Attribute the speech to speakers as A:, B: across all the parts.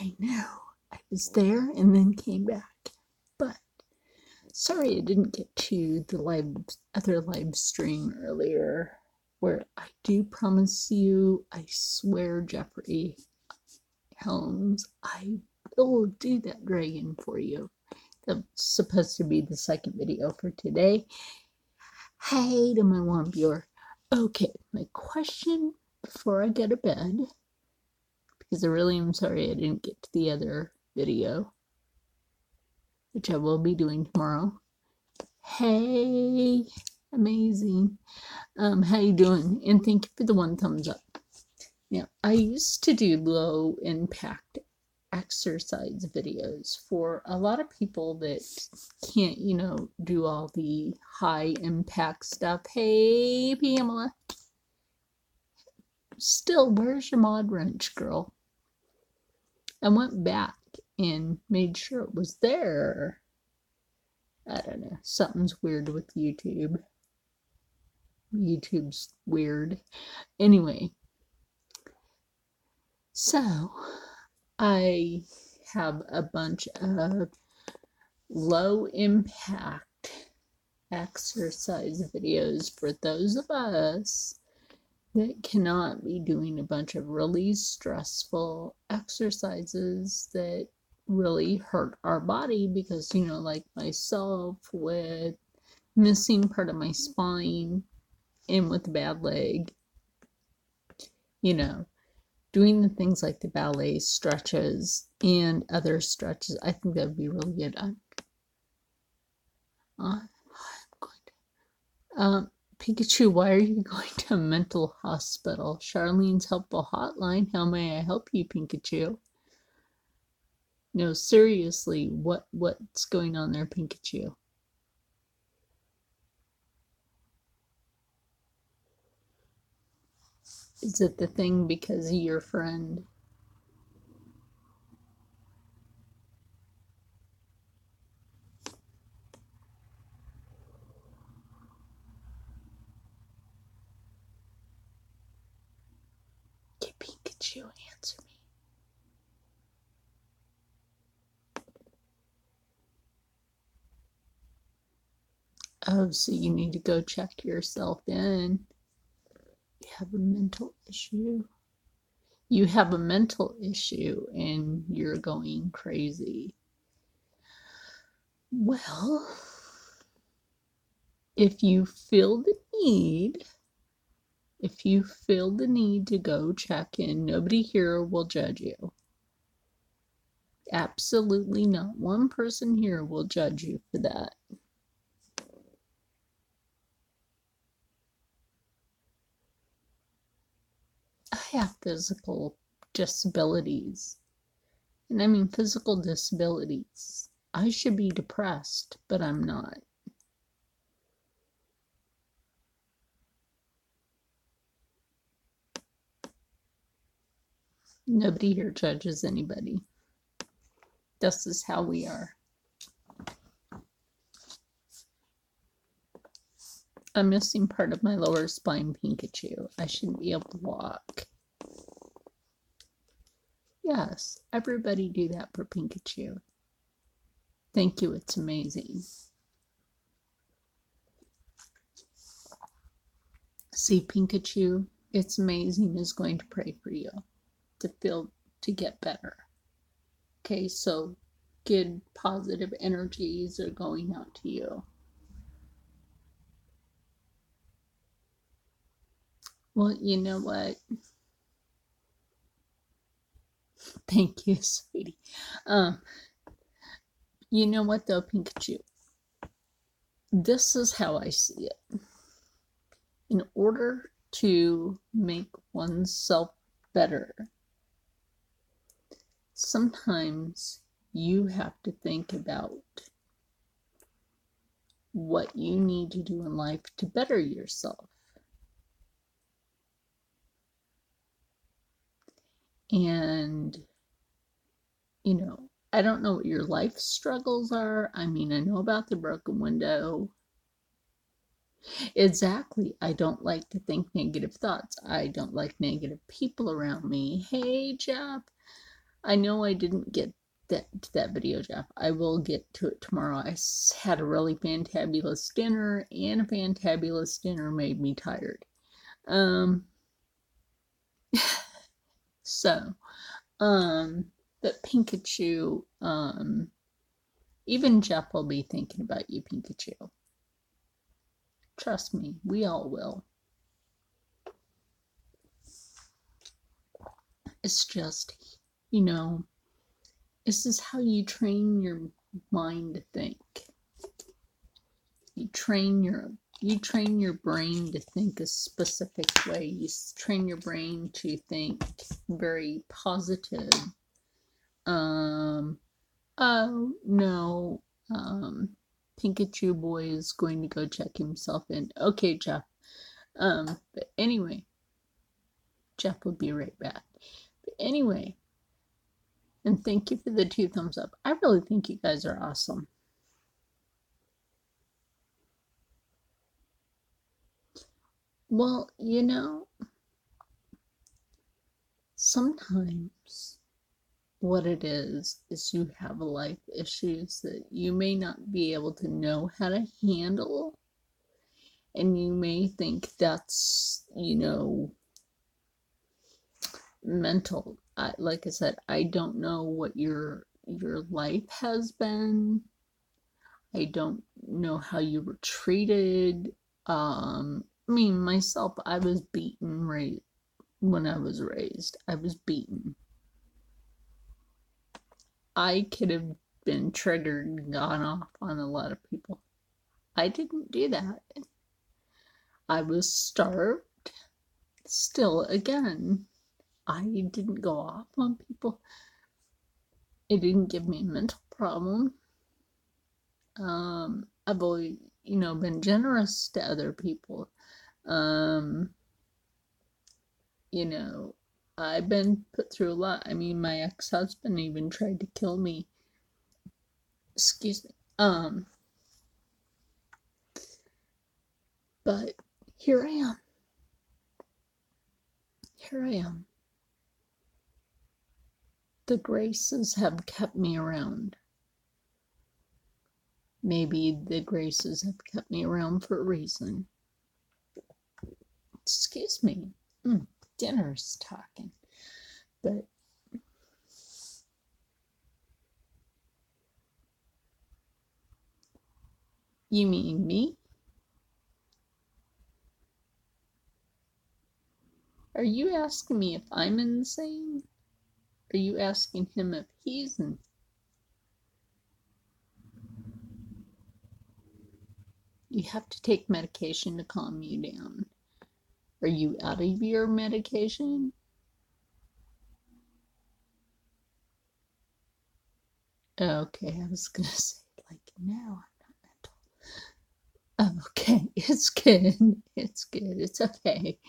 A: I know. I was there and then came back. But sorry I didn't get to the other live stream earlier, where I do promise you, I swear, Jeffrey Helms, I will do that dragon for you. That's supposed to be the second video for today. Hey to my one viewer. Okay, my question before I go to bed, because I really am sorry I didn't get to the other video, which I will be doing tomorrow. Hey, amazing. How you doing? And thank you for the 1 thumbs up. Now, I used to do low impact exercise videos for a lot of people that can't, do all the high impact stuff. Hey, Pamela. Still, where's your mod wrench, girl? I went back and made sure it was there. I don't know. Something's weird with YouTube. YouTube's weird. Anyway, so I have a bunch of low impact exercise videos for those of us that cannot be doing a bunch of really stressful exercises that really hurt our body, because like myself, with missing part of my spine and with a bad leg, doing the things like the ballet stretches and other stretches, I think that would be really good. I'm going to, Pikachu, why are you going to a mental hospital? Charlene's helpful hotline. How may I help you, Pikachu? No, seriously, what's going on there, Pikachu? Is it the thing because of your friend? Okay, Pikachu, answer me. Oh, so you need to go check yourself in. You have a mental issue. You have a mental issue and you're going crazy. Well, if you feel the need to go check in, nobody here will judge you. Absolutely not one person here will judge you for that. I have physical disabilities. And I mean physical disabilities. I should be depressed, but I'm not. Nobody here judges anybody. This is how we are. I'm missing part of my lower spine, Pikachu. I shouldn't be able to walk. Yes, everybody do that for Pikachu. Thank you, it's amazing. See, Pikachu, it's amazing is going to pray for you to get better. Okay, so good positive energies are going out to you. Well, you know what? Thank you, sweetie. You know what though, Pikachu? This is how I see it. In order to make oneself better, sometimes you have to think about what you need to do in life to better yourself. And, I don't know what your life struggles are. I mean, I know about the broken window. Exactly. I don't like to think negative thoughts. I don't like negative people around me. Hey, Jeff. I know I didn't get that video, Jeff. I will get to it tomorrow. I had a really fantabulous dinner, and a fantabulous dinner made me tired. So, but Pikachu, even Jeff will be thinking about you, Pikachu. Trust me, we all will. It's just, this is how you train your mind to think. You train your brain to think a specific way. You train your brain to think very positive. Oh no, Pikachu boy is going to go check himself in. Okay, Jeff. But anyway, Jeff will be right back. But anyway, and thank you for the 2 thumbs up. I really think you guys are awesome. Well, sometimes what it is you have life issues that you may not be able to know how to handle, and you may think that's mental. Like I said, I don't know what your life has been. I don't know how you were treated. Myself, I was beaten right when I was raised. I was beaten. I could have been triggered and gone off on a lot of people. I didn't do that. I was starved. Still, again, I didn't go off on people. It didn't give me a mental problem. I've always, been generous to other people. I've been put through a lot. My ex-husband even tried to kill me. Excuse me. But here I am. The graces have kept me around. Maybe the graces have kept me around for a reason. Excuse me. Dinner's talking. But you mean me? Are you asking me if I'm insane? Are you asking him if he's insane? You have to take medication to calm you down. Are you out of your medication? Okay, I was gonna say, no, I'm not mental. Okay, it's good. It's good. It's okay.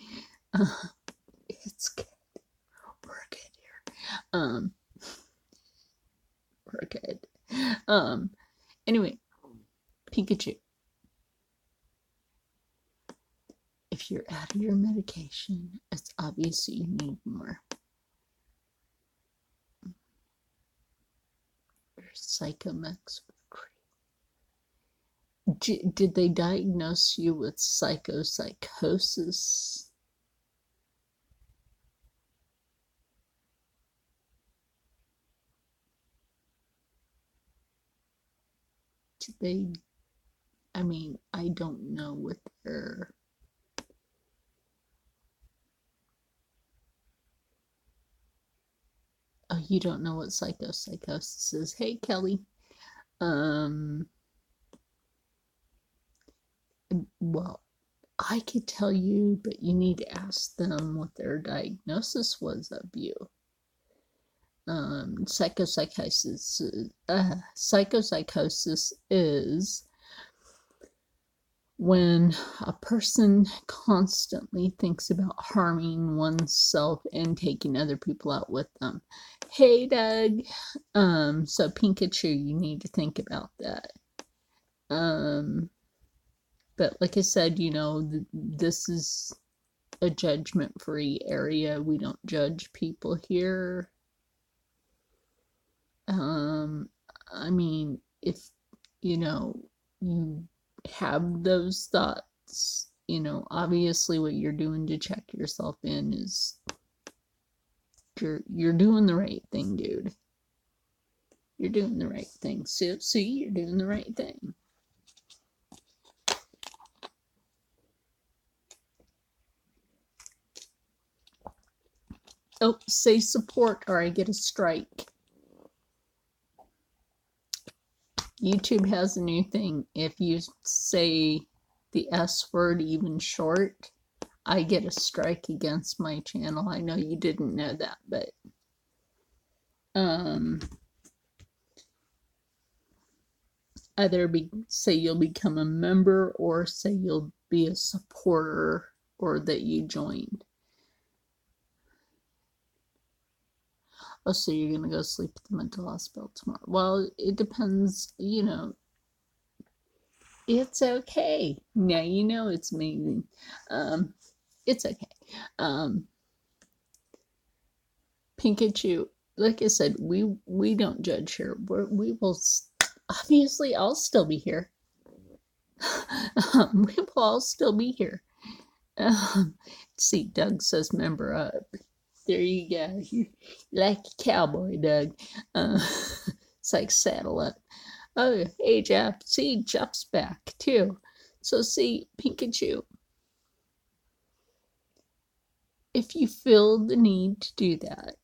A: It's good. We're good here. We're good. Anyway, Pikachu. If you're out of your medication, it's obvious you need more. Your Psychomex. Did they diagnose you with psychosis? Did they? I don't know what their. Oh, you don't know what psychosis is. Hey, Kelly. Well, I could tell you, but you need to ask them what their diagnosis was of you. Psychosis is when a person constantly thinks about harming oneself and taking other people out with them. Hey, Doug. So Pikachu, you need to think about that. But like I said, this is a judgment-free area. We don't judge people here. I mean, if, you know, you have those thoughts, you know, obviously what you're doing to check yourself in is you're doing the right thing, dude. You're doing the right thing. See, you're doing the right thing. Oh, say support or I get a strike. YouTube has a new thing. If you say the S word even short, I get a strike against my channel. I know you didn't know that, but either say you'll become a member or say you'll be a supporter or that you joined. Oh, so you're gonna go sleep at the mental hospital tomorrow? Well, it depends, you know. It's okay. Now you know it's amazing. It's okay. Pikachu, like I said, we don't judge here. We will obviously. I'll still be here. We will all still be here. See, Doug says member up. There you go. You like a cowboy, Doug. It's like saddle up. Oh, hey, Jeff. See, Jeff's back, too. So, see, Pikachu, if you feel the need to do that,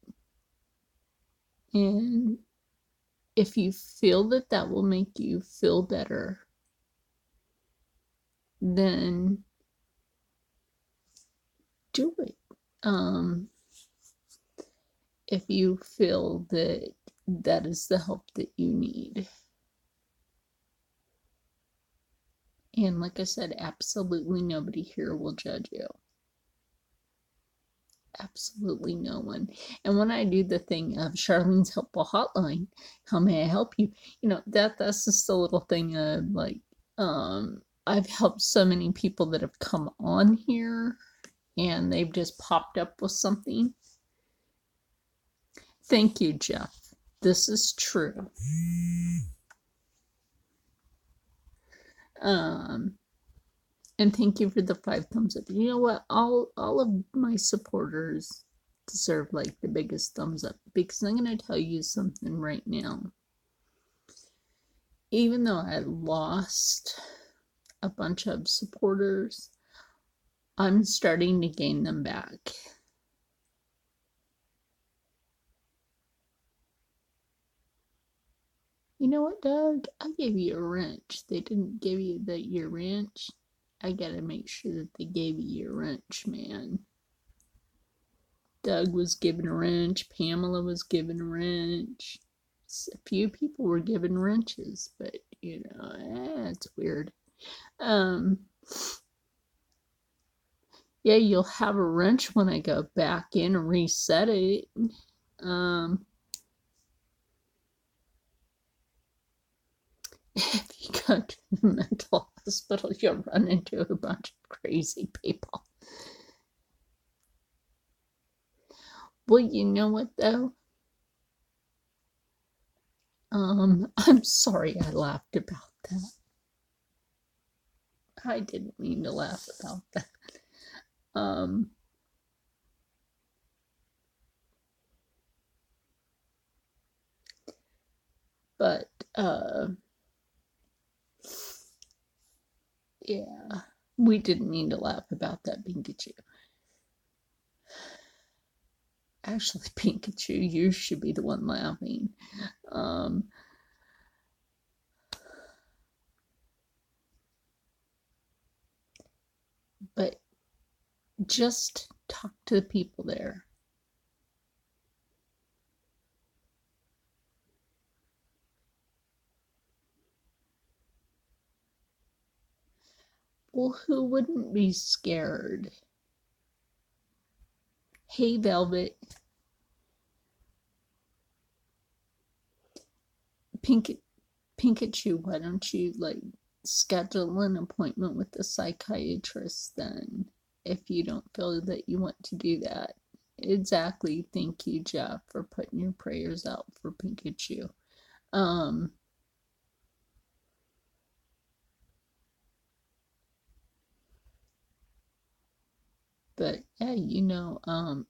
A: and if you feel that that will make you feel better, then do it. If you feel that that is the help that you need. And like I said, absolutely nobody here will judge you. Absolutely no one. And when I do the thing of Charlene's helpful hotline, how may I help you? You know, that's just a little thing of like, I've helped so many people that have come on here and they've just popped up with something. Thank you, Jeff. This is true. And thank you for the 5 thumbs up. You know what? All of my supporters deserve like the biggest thumbs up because I'm going to tell you something right now. Even though I lost a bunch of supporters, I'm starting to gain them back. You know what, Doug? I gave you a wrench. They didn't give you your wrench. I gotta make sure that they gave you your wrench, man. Doug was given a wrench. Pamela was given a wrench. A few people were given wrenches, but you know, it's weird. Yeah, you'll have a wrench when I go back in and reset it. If you go to the mental hospital, you'll run into a bunch of crazy people. Well, you know what, though? I'm sorry I laughed about that. I didn't mean to laugh about that. But, yeah, we didn't mean to laugh about that, Pikachu. Actually, Pikachu, you should be the one laughing. But just talk to the people there. Well, who wouldn't be scared? Hey, Velvet. Pikachu, why don't you like schedule an appointment with the psychiatrist then if you don't feel that you want to do that? Exactly. Thank you, Jeff, for putting your prayers out for Pikachu. But yeah, I mean,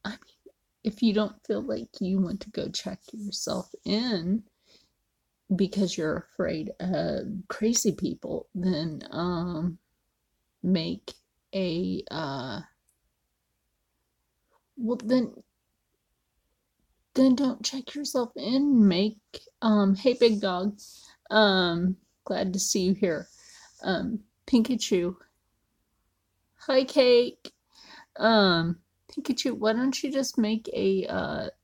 A: if you don't feel like you want to go check yourself in because you're afraid of crazy people, then make a well then don't check yourself in. Make hey big dog, glad to see you here. Pikachu, hi Cake. Um, Pikachu, why don't you just make a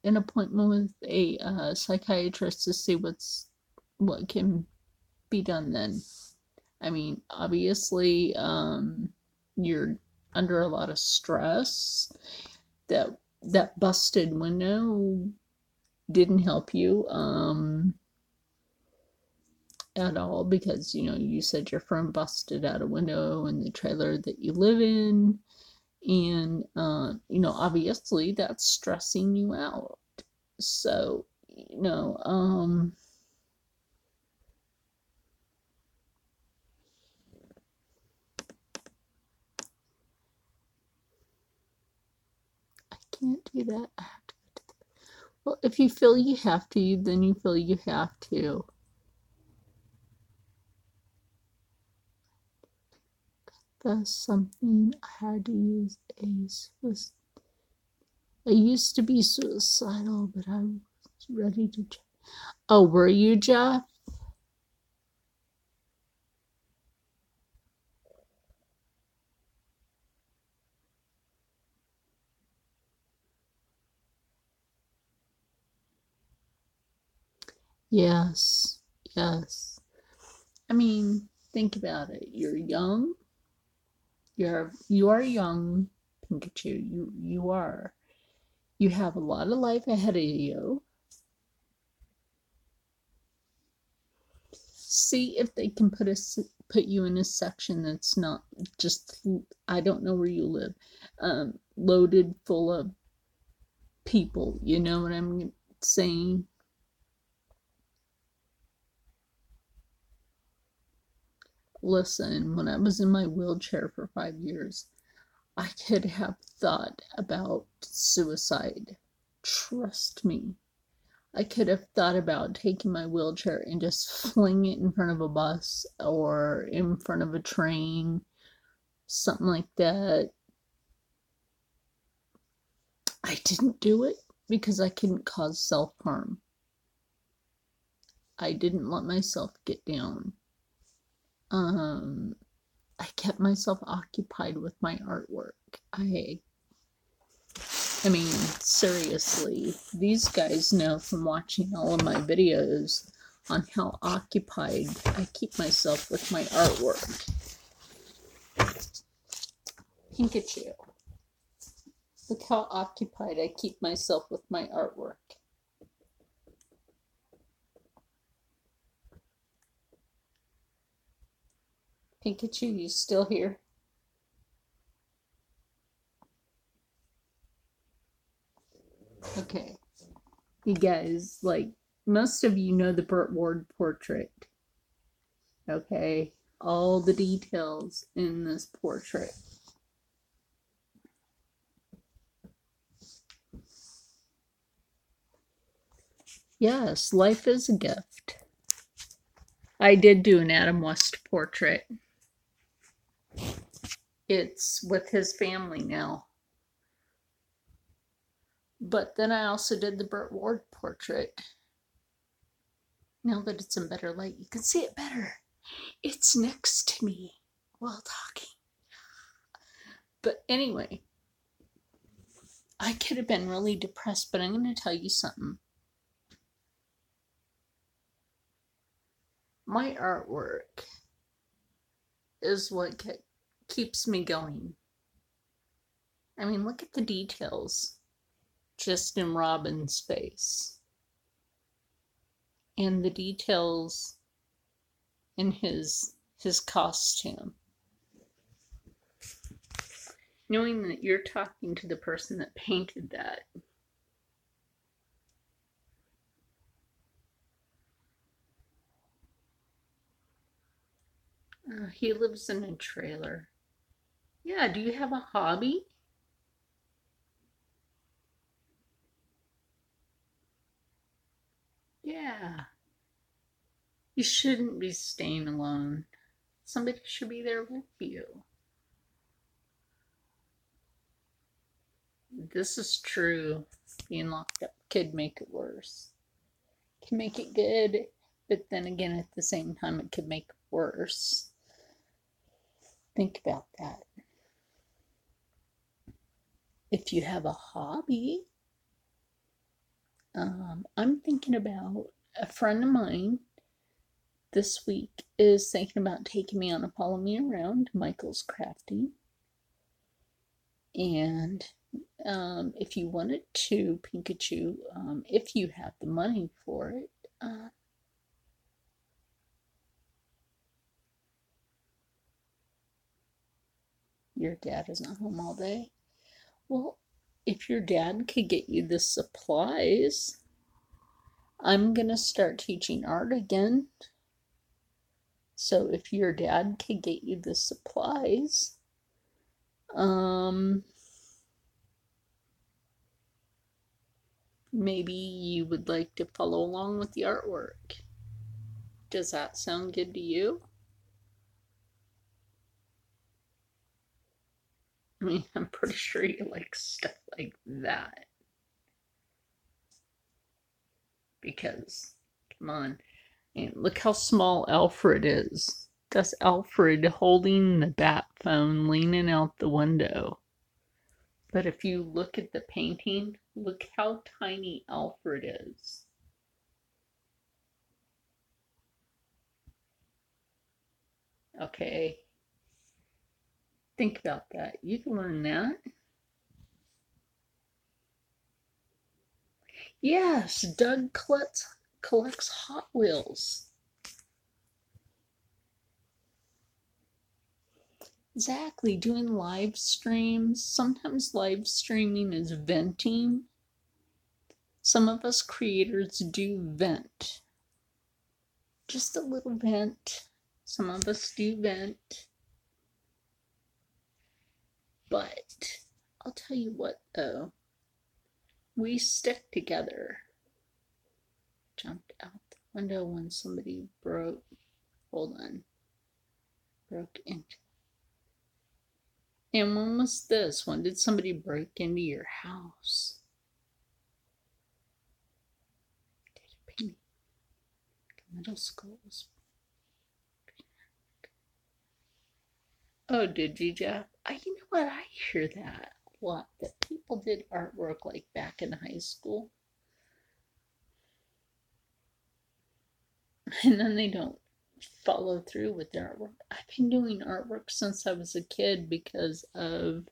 A: an appointment with a psychiatrist to see what can be done then? I mean, obviously, you're under a lot of stress. That busted window didn't help you at all because you said your friend busted out a window in the trailer that you live in, and obviously that's stressing you out. So I can't do that. I have to go to the well, if you feel you have to, then you feel you have to. That's something I had to use I used to be suicidal, but I was ready to. Oh, were you, Jeff? Yes, yes. I mean, think about it. You're young. You are young, Pikachu. You are. You have a lot of life ahead of you. See if they can put you in a section that's not just, I don't know where you live, loaded full of people. You know what I'm saying? Listen, when I was in my wheelchair for 5 years, I could have thought about suicide. Trust me. I could have thought about taking my wheelchair and just fling it in front of a bus or in front of a train, something like that. I didn't do it because I couldn't cause self harm. I didn't let myself get down. I kept myself occupied with my artwork. I mean, seriously, these guys know from watching all of my videos on how occupied I keep myself with my artwork. Pikachu. Look how occupied I keep myself with my artwork. Pikachu, you still here? Okay. You guys, like, most of you know the Burt Ward portrait. Okay? All the details in this portrait. Yes, life is a gift. I did do an Adam West portrait. It's with his family now. But then I also did the Burt Ward portrait. Now that it's in better light, you can see it better. It's next to me while talking. But anyway, I could have been really depressed, but I'm going to tell you something. My artwork is what keeps me going. I mean, look at the details just in Robin's face, and the details in his costume. Knowing that you're talking to the person that painted that. He lives in a trailer. Yeah, do you have a hobby? Yeah. You shouldn't be staying alone. Somebody should be there with you. This is true. Being locked up could make it worse. Can make it good, but then again, at the same time, it could make it worse. Think about that. If you have a hobby, I'm thinking about a friend of mine this week is thinking about taking me on a follow me around Michael's Crafting. And if you wanted to, Pikachu, if you have the money for it, your dad is not home all day. Well, if your dad could get you the supplies, I'm going to start teaching art again. So if your dad could get you the supplies, maybe you would like to follow along with the artwork. Does that sound good to you? I mean, I'm pretty sure you like stuff like that. Because, come on, and look how small Alfred is. That's Alfred holding the bat phone, leaning out the window. But if you look at the painting, look how tiny Alfred is. Okay. Think about that. You can learn that. Yes, Doug collects Hot Wheels. Exactly. Doing live streams. Sometimes live streaming is venting. Some of us creators do vent. Just a little vent. Some of us do vent. But I'll tell you what though. We stick together. Jumped out the window when somebody broke. Hold on. Broke into. And when was this? When did somebody break into your house? Middle schools. Oh, did you, Jeff? You know what? I hear that a lot. That people did artwork like back in high school. And then they don't follow through with their artwork. I've been doing artwork since I was a kid because of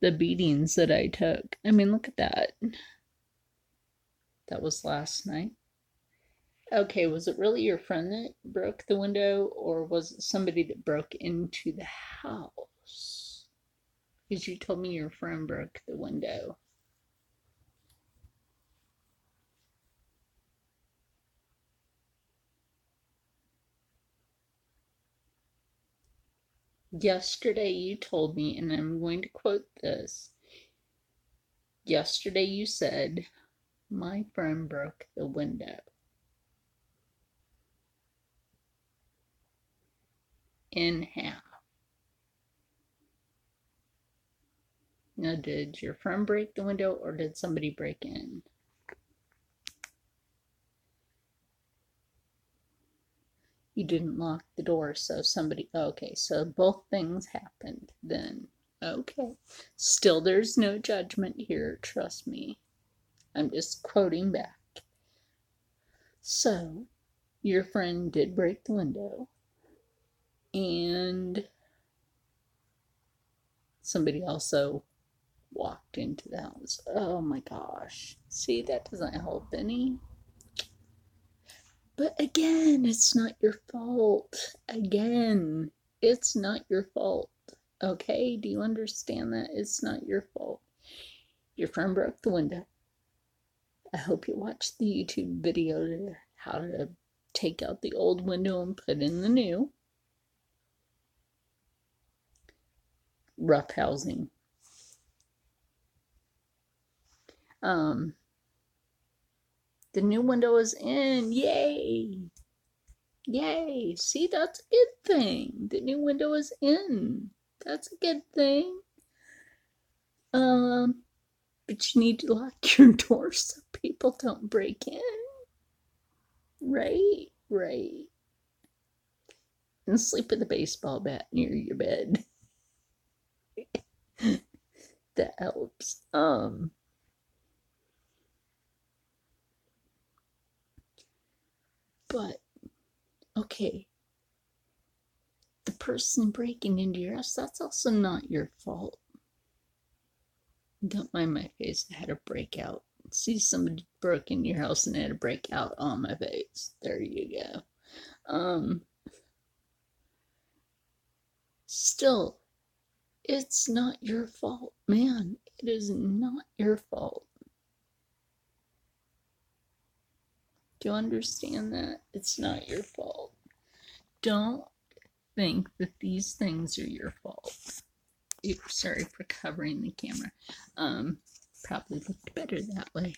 A: the beatings that I took. I mean, look at that. That was last night. Okay, was it really your friend that broke the window, or was it somebody that broke into the house? Because you told me your friend broke the window. Yesterday you told me, and I'm going to quote this. Yesterday you said, my friend broke the window. In half. Now, did your friend break the window or did somebody break in? You didn't lock the door, so somebody. Okay, so both things happened then. Okay. Still, there's no judgment here, trust me. I'm just quoting back. So, your friend did break the window, and somebody also walked into the house. Oh my gosh. See, that doesn't help any. But again, it's not your fault. Again, it's not your fault. Okay? Do you understand that? It's not your fault. Your friend broke the window. I hope you watched the YouTube video to how to take out the old window and put in the new. Rough housing. The new window is in. Yay! Yay! See, that's a good thing. The new window is in. That's a good thing. But you need to lock your door so people don't break in. Right, right. And sleep with a baseball bat near your bed. That helps. But okay, the person breaking into your house, that's also not your fault. Don't mind my face. I had a breakout. See, somebody broke into your house and had a breakout on my face. There you go. Still, it's not your fault, man. It is not your fault. Do you understand that? It's not your fault. Don't think that these things are your fault. Oops, sorry for covering the camera. Probably looked better that way.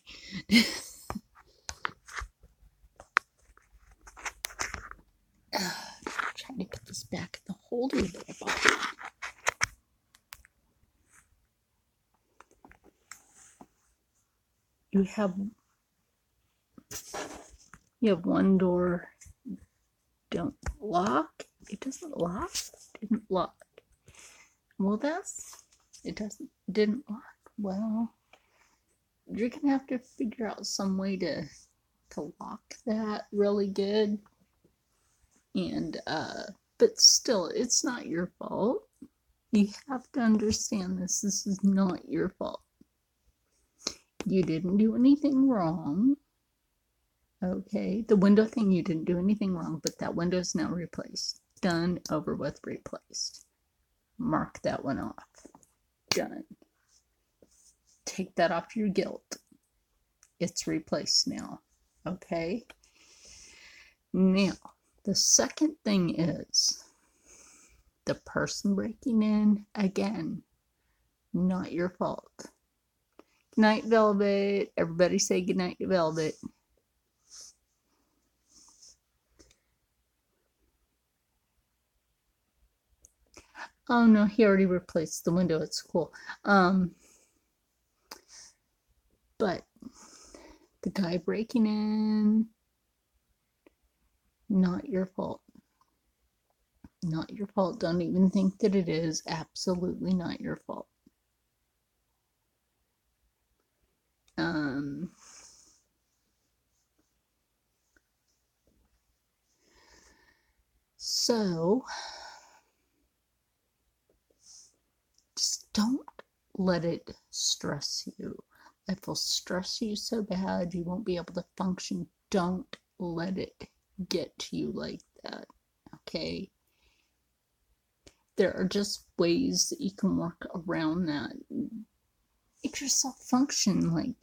A: Trying to put this back in the holder that I bought. You have one door. Don't lock. It doesn't lock. Didn't lock. Well, didn't lock. Well, you're gonna have to figure out some way to lock that really good. And but still, it's not your fault. You have to understand this. This is not your fault. You didn't do anything wrong. Okay, the window thing, you didn't do anything wrong, but that window is now replaced. Done, over with, replaced. Mark that one off. Done. Take that off your guilt. It's replaced now. Okay? Now, the second thing is the person breaking in, again, not your fault. Good night, Velvet. Everybody say good night to Velvet. Oh no, he already replaced the window. It's cool. But the guy breaking in, not your fault. Not your fault. Don't even think that it is. Absolutely not your fault. So just don't let it stress you. It will stress you so bad you won't be able to function. Don't let it get to you like that. Okay? There are just ways that you can work around that. Make yourself function. Like,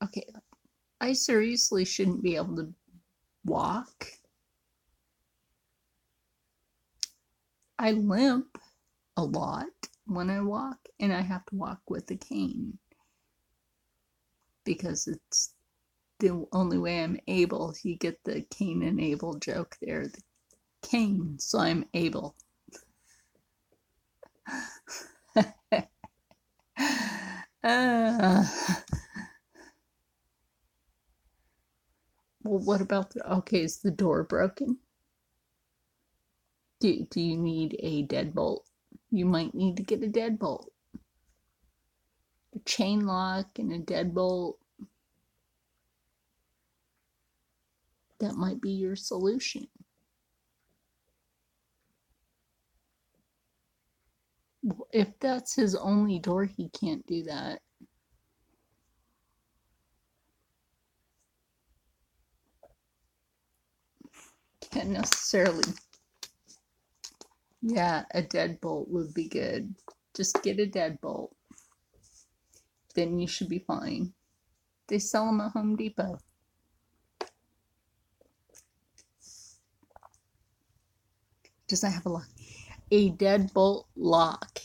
A: okay, I seriously shouldn't be able to walk. I limp a lot when I walk, and I have to walk with a cane because it's the only way I'm able. You get the cane and able joke there. The cane, so I'm able. Well, what about okay, is the door broken? Do you need a deadbolt? You might need to get a deadbolt. A chain lock and a deadbolt. That might be your solution. If that's his only door, he can't do that. Can't necessarily. Yeah, a deadbolt would be good. Just get a deadbolt. Then you should be fine. They sell them at Home Depot. Does that have a lock? A deadbolt lock.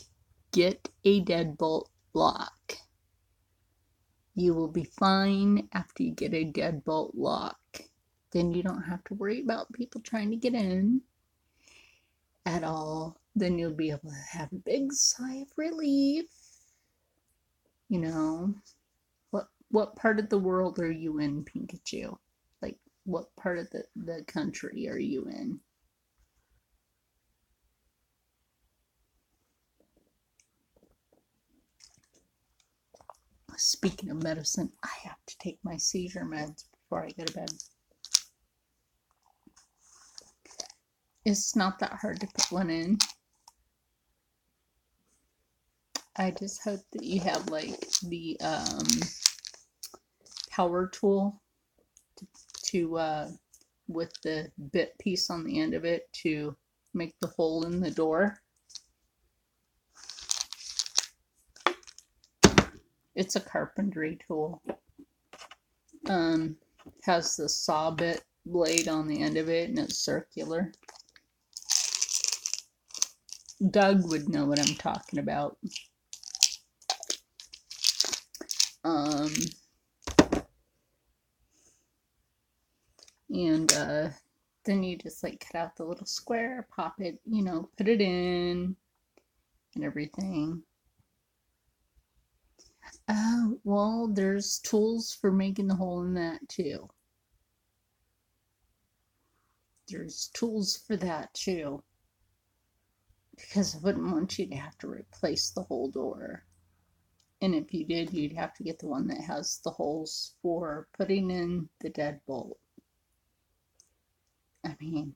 A: Get a deadbolt lock. You will be fine after you get a deadbolt lock. Then you don't have to worry about people trying to get in at all. Then you'll be able to have a big sigh of relief. You know, what part of the world are you in, Pikachu? Like, what part of the country are you in? Speaking of medicine, I have to take my seizure meds before I go to bed. It's not that hard to put one in. I just hope that you have like the power tool to with the bit piece on the end of it to make the hole in the door. It's a carpentry tool. Has the saw bit blade on the end of it and it's circular. Doug would know what I'm talking about. And then you just like cut out the little square, pop it, you know, put it in and everything. Oh, well, there's tools for making the hole in that too. There's tools for that too. Because I wouldn't want you to have to replace the whole door. And if you did, you'd have to get the one that has the holes for putting in the deadbolt. I mean,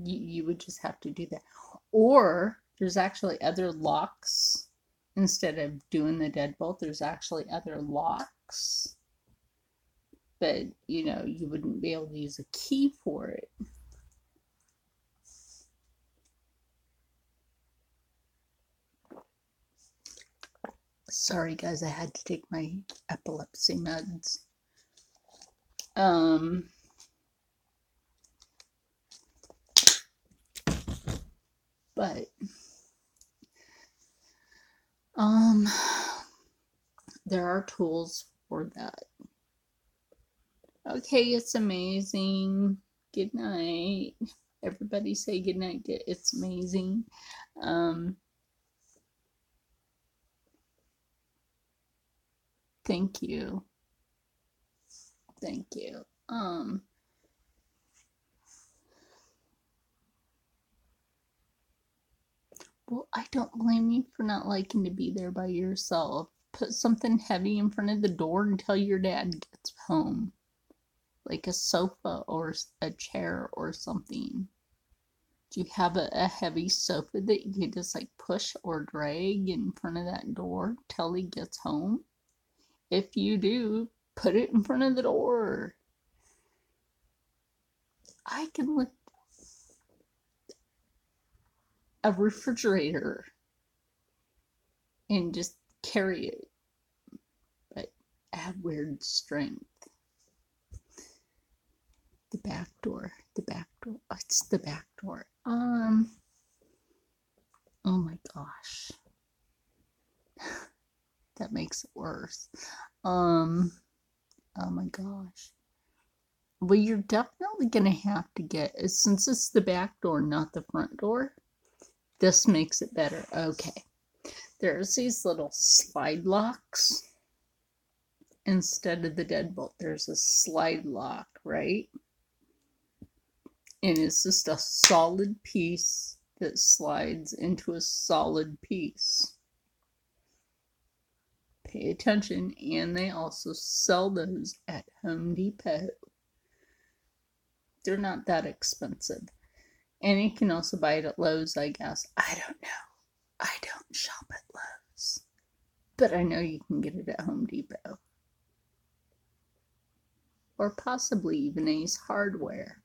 A: you would just have to do that. Or there's actually other locks. Instead of doing the deadbolt, there's actually other locks. But, you know, you wouldn't be able to use a key for it. Sorry, guys, I had to take my epilepsy meds. But there are tools for that. Okay, it's amazing. Good night. Everybody say good night. It's amazing. Thank you. Thank you. Well, I don't blame you for not liking to be there by yourself. Put something heavy in front of the door until your dad gets home. Like a sofa or a chair or something. Do you have a heavy sofa that you can just like push or drag in front of that door till he gets home? If you do, put it in front of the door. I can lift a refrigerator and just carry it, but I have weird strength. The back door. Oh, it's the back door. Oh my gosh. That makes it worse. Oh my gosh. Well, you're definitely gonna have to get, since it's the back door, not the front door, this makes it better. Okay. There's these little slide locks. Instead of the deadbolt, there's a slide lock, right? And it's just a solid piece that slides into a solid piece. Pay attention, and they also sell those at Home Depot. They're not that expensive. And you can also buy it at Lowe's, I guess. I don't know. I don't shop at Lowe's. But I know you can get it at Home Depot. Or possibly even Ace Hardware.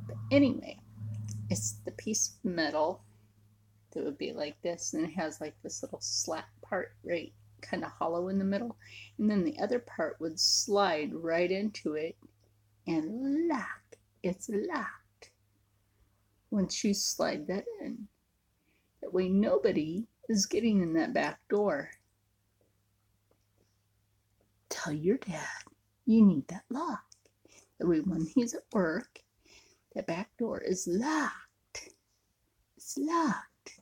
A: But anyway, it's the piece of metal that would be like this, and it has like this little slat part right kind of hollow in the middle, and then the other part would slide right into it and lock. It's locked once you slide that in. That way nobody is getting in that back door. Tell your dad you need that lock. That way when he's at work, that back door is locked. It's locked.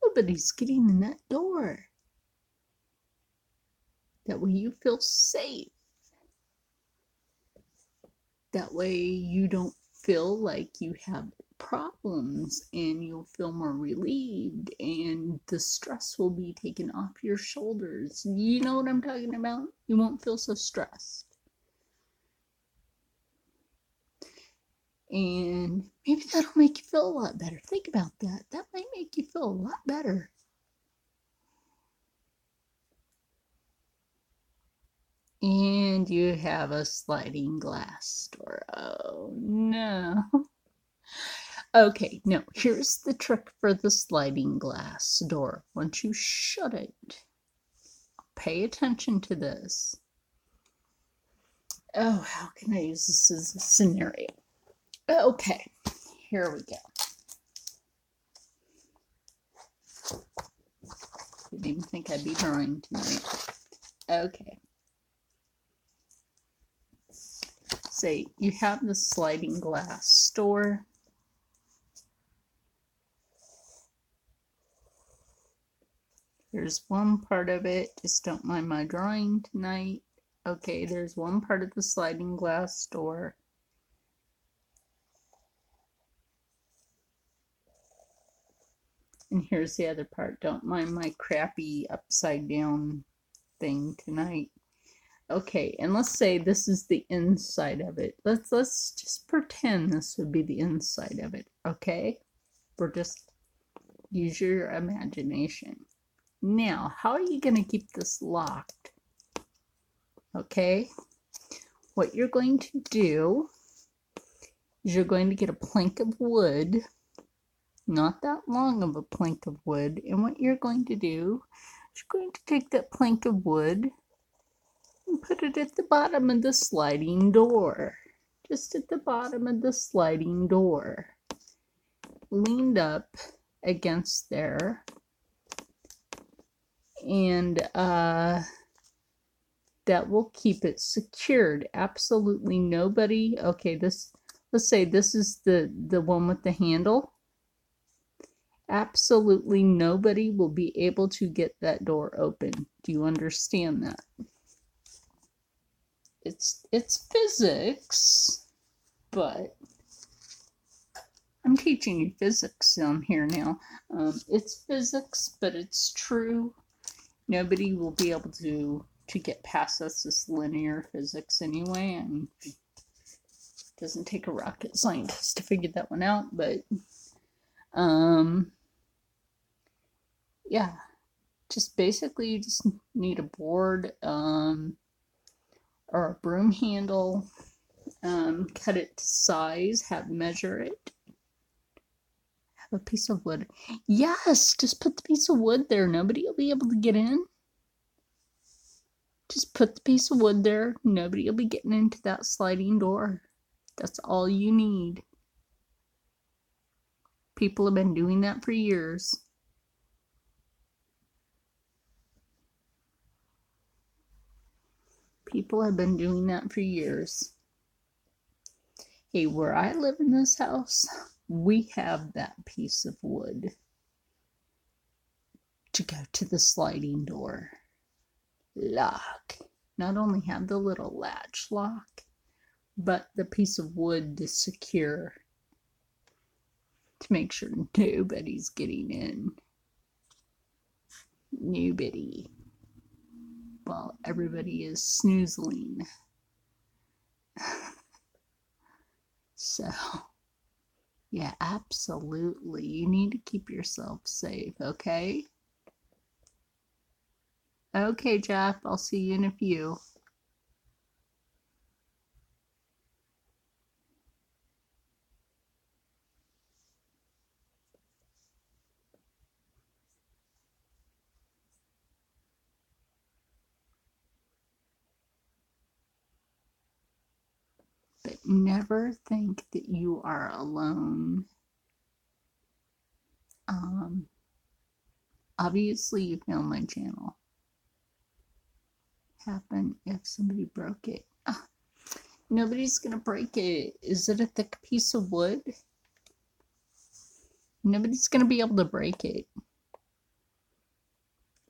A: Nobody's getting in that door. That way you feel safe. That way you don't feel like you have problems, and you'll feel more relieved, and the stress will be taken off your shoulders. You know what I'm talking about? You won't feel so stressed. And maybe that'll make you feel a lot better. Think about that. That might make you feel a lot better. And you have a sliding glass door. Oh no. Okay, no, here's the trick for the sliding glass door. Once you shut it, pay attention to this. Oh, how can I use this as a scenario? Okay, here we go. Didn't even think I'd be drawing tonight. Okay. Say you have the sliding glass door. There's one part of it, just don't mind my drawing tonight. Okay, there's one part of the sliding glass door. And here's the other part. Don't mind my crappy upside down thing tonight. Okay, and let's say this is the inside of it. Let's just pretend this would be the inside of it, okay? We're just use your imagination. Now, how are you going to keep this locked? Okay, what you're going to do is you're going to get a plank of wood, not that long of a plank of wood, and what you're going to do is you're going to take that plank of wood and put it at the bottom of the sliding door. Just at the bottom of the sliding door. Leaned up against there. And that will keep it secured. Absolutely nobody. Okay, let's say this is the one with the handle. Absolutely nobody will be able to get that door open. Do you understand that? It's physics, but I'm teaching you physics on here now. It's physics, but it's true. Nobody will be able to get past us this linear physics anyway. I mean, it doesn't take a rocket scientist to figure that one out, but yeah, just basically you just need a board or a broom handle, cut it to size, measure it, have a piece of wood. Yes, just put the piece of wood there. Nobody will be able to get in. Just put the piece of wood there. Nobody will be getting into that sliding door. That's all you need. People have been doing that for years. People have been doing that for years. Hey, where I live in this house, we have that piece of wood to go to the sliding door. Lock. Not only have the little latch lock, but the piece of wood to secure, to make sure nobody's getting in. Nobody. While everybody is snoozling. So, yeah, absolutely. You need to keep yourself safe, okay? Okay, Jeff, I'll see you in a few. But never think that you are alone Obviously, you found my channel. Happen if somebody broke it. Nobody's gonna break it. Is it a thick piece of wood? Nobody's gonna be able to break it.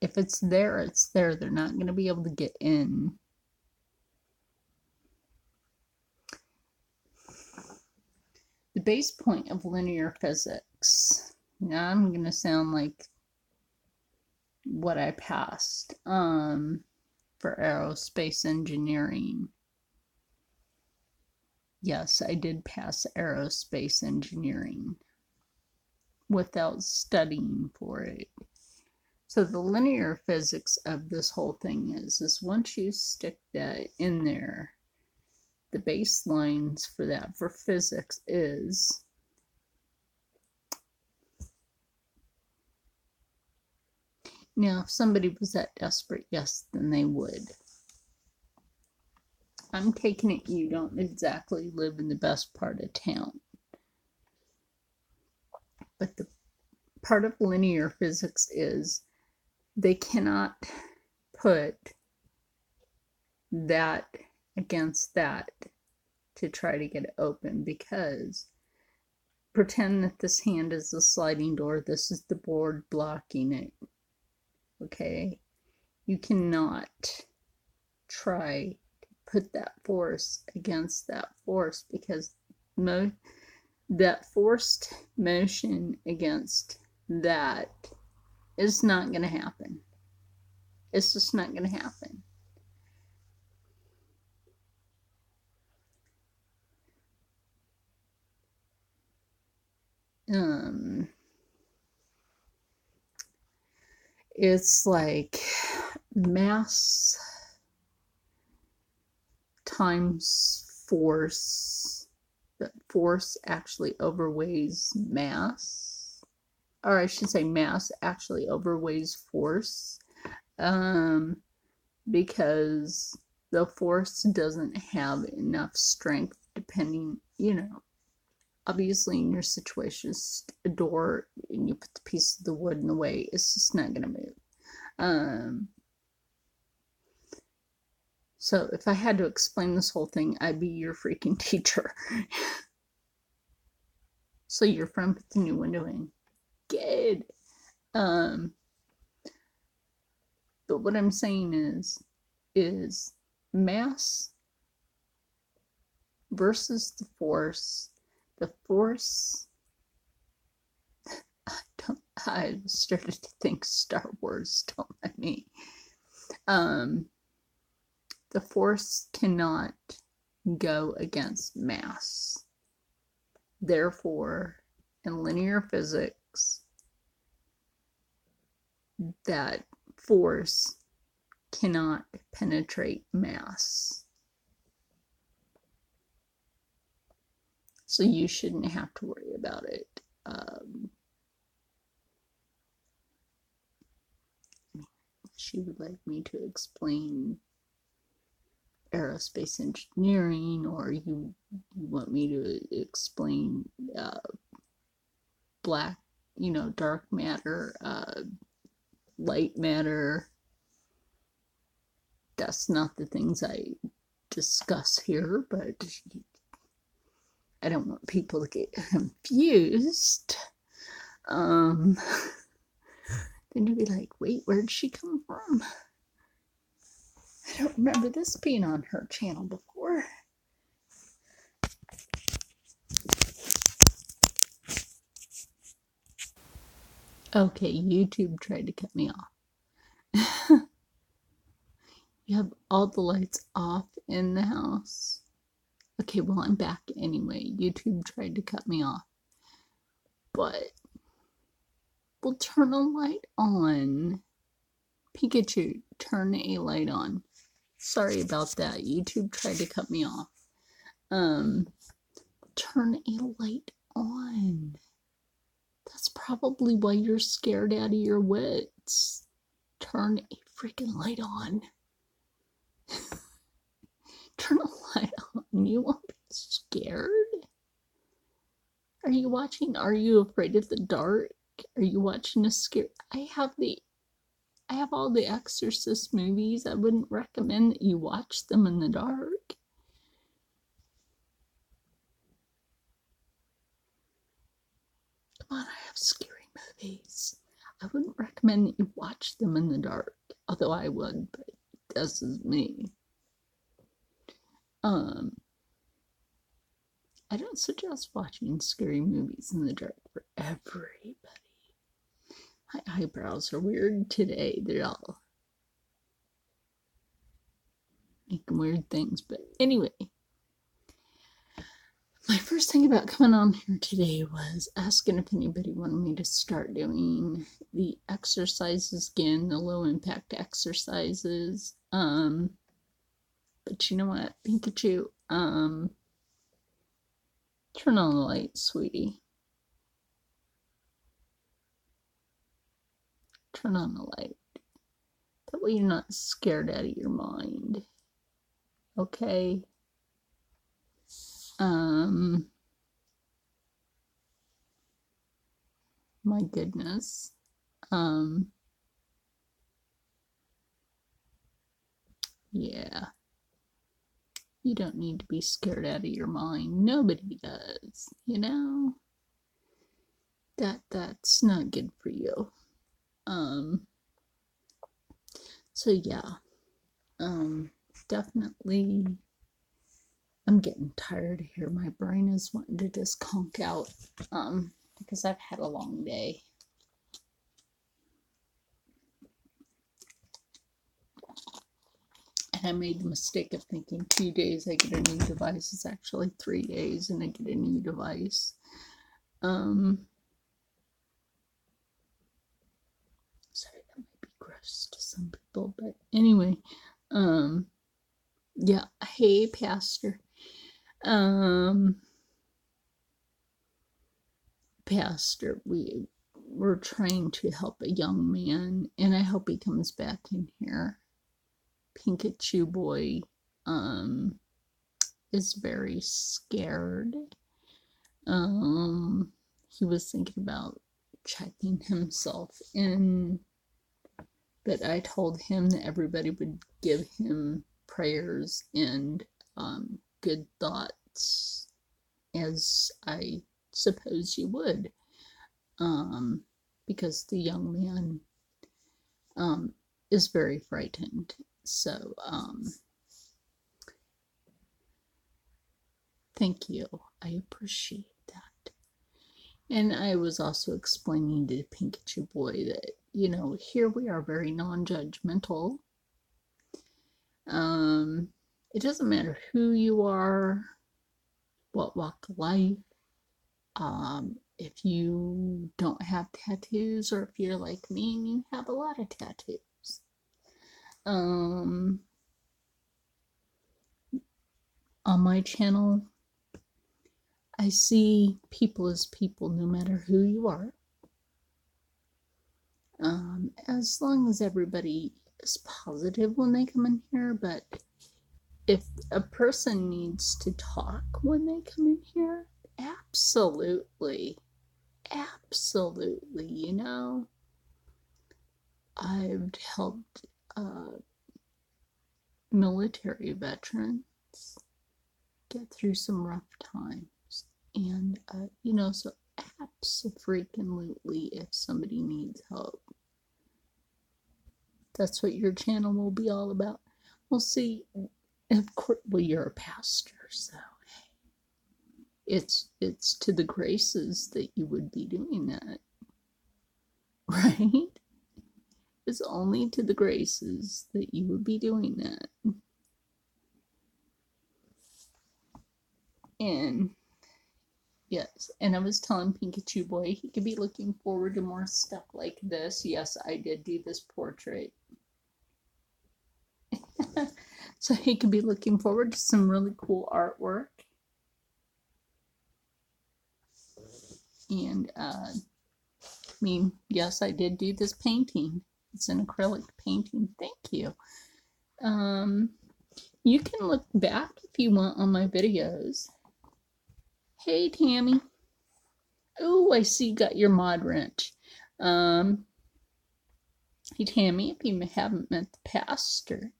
A: If it's there, it's there. They're not gonna be able to get in. The base point of linear physics. Now I'm gonna sound like what I passed for aerospace engineering. Yes, I did pass aerospace engineering without studying for it. So the linear physics of this whole thing is once you stick that in there, the baselines for that for physics is now if somebody was that desperate, yes, then they would. I'm taking it you don't exactly live in the best part of town. But the part of linear physics is they cannot put that against that to try to get it open, because pretend that this hand is the sliding door, this is the board blocking it. Okay? You cannot try to put that force against that force, because that forced motion against that is not going to happen. It's just not going to happen. It's like mass times force, but force actually overweighs mass, or I should say mass actually overweighs force, because the force doesn't have enough strength, depending, obviously in your situation, it's a door and you put the piece of the wood in the way, it's just not going to move. So if I had to explain this whole thing, I'd be your freaking teacher. So your friend put the new window in. Good. But what I'm saying is mass versus the force. The force, I started to think Star Wars, don't let me. The force cannot go against mass. Therefore, in linear physics, that force cannot penetrate mass. So you shouldn't have to worry about it. She would like me to explain aerospace engineering, or you want me to explain black, dark matter, light matter. That's not the things I discuss here, but I don't want people to get confused. Then you'll be like, wait, where'd she come from? I don't remember this being on her channel before. Okay, YouTube tried to cut me off. You have all the lights off in the house. Okay, well, I'm back anyway. YouTube tried to cut me off. But we'll turn a light on. Pikachu, turn a light on. Sorry about that. YouTube tried to cut me off. Turn a light on. That's probably why you're scared out of your wits. Turn a freaking light on. Turn a light on. You won't be scared. Are you watching Are You Afraid of the Dark? Are you watching a scare? I have all the Exorcist movies. I wouldn't recommend that you watch them in the dark. Come on, I have scary movies. I wouldn't recommend that you watch them in the dark. Although I would, but this is me. I don't suggest watching scary movies in the dark for everybody. My eyebrows are weird today. They're all making weird things. But anyway, my first thing about coming on here today was asking if anybody wanted me to start doing the exercises again, the low impact exercises. But you know what, Pikachu? Turn on the light, sweetie. Turn on the light. That way you're not scared out of your mind. Okay? My goodness. Yeah. You don't need to be scared out of your mind. Nobody does, you know? That's not good for you. So yeah. Definitely I'm getting tired here. My brain is wanting to just conk out. Because I've had a long day. And I made the mistake of thinking 2 days I get a new device. It's actually 3 days and I get a new device. Sorry, that might be gross to some people, but anyway, yeah. Hey, Pastor. Pastor, we're trying to help a young man, and I hope he comes back in here. Pikachu boy, is very scared. He was thinking about checking himself in, but I told him that everybody would give him prayers and good thoughts, as I suppose you would, because the young man is very frightened. So thank you. I appreciate that. And I was also explaining to Pikachu boy that, you know, here we are very non-judgmental. It doesn't matter who you are, what walk of life. If you don't have tattoos, or if you're like me and you have a lot of tattoos. On my channel, I see people as people no matter who you are. As long as everybody is positive when they come in here, but if a person needs to talk when they come in here, absolutely, you know. I've helped military veterans get through some rough times, and you know, so absolutely, if somebody needs help, that's what your channel will be all about. We'll see. Of course, well, you're a pastor, so it's to the graces that you would be doing that, right? It's only to the graces that you would be doing that. And yes, and I was telling Pikachu boy he could be looking forward to more stuff like this. Yes, I did do this portrait. So he could be looking forward to some really cool artwork. And I mean, yes, I did do this painting. It's an acrylic painting. Thank you. You can look back if you want on my videos. Hey, Tammy. Oh, I see you got your mod wrench. Hey Tammy, if you haven't met the pastor.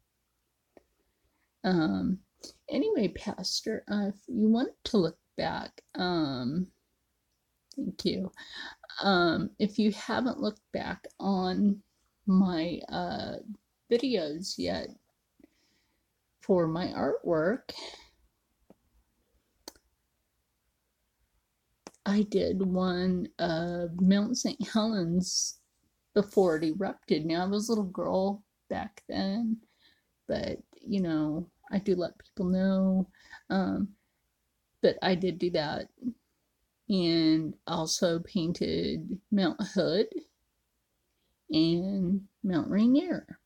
A: Anyway, Pastor, if you want to look back, thank you. If you haven't looked back on my videos yet for my artwork, I did one of Mount St. Helens before it erupted. Now, I was a little girl back then, but you know, I do let people know. But I did do that, and also painted Mount Hood and Mount Rainier.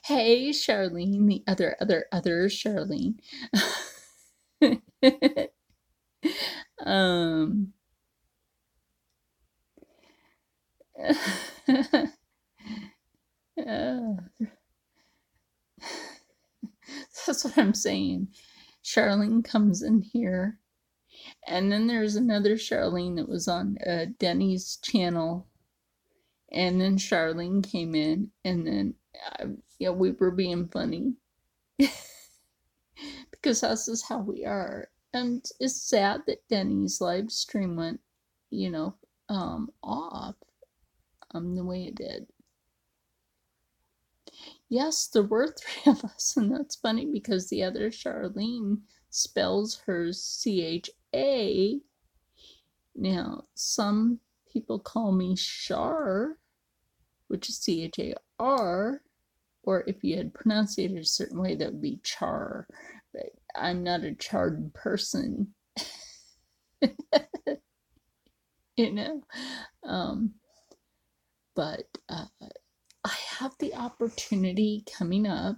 A: Hey, Charlene, the other Charlene. That's what I'm saying. Charlene comes in here, and then there's another Charlene that was on Denny's channel, and then Charlene came in, and then yeah, we were being funny because this is how we are. And it's sad that Denny's live stream went, you know, off the way it did. Yes, there were 3 of us, and that's funny because the other Charlene spells hers C-H-A. Now, some people call me Char, which is C-H-A-R, or if you had pronounced it a certain way, that would be Char. But I'm not a charred person, you know. But I have the opportunity coming up,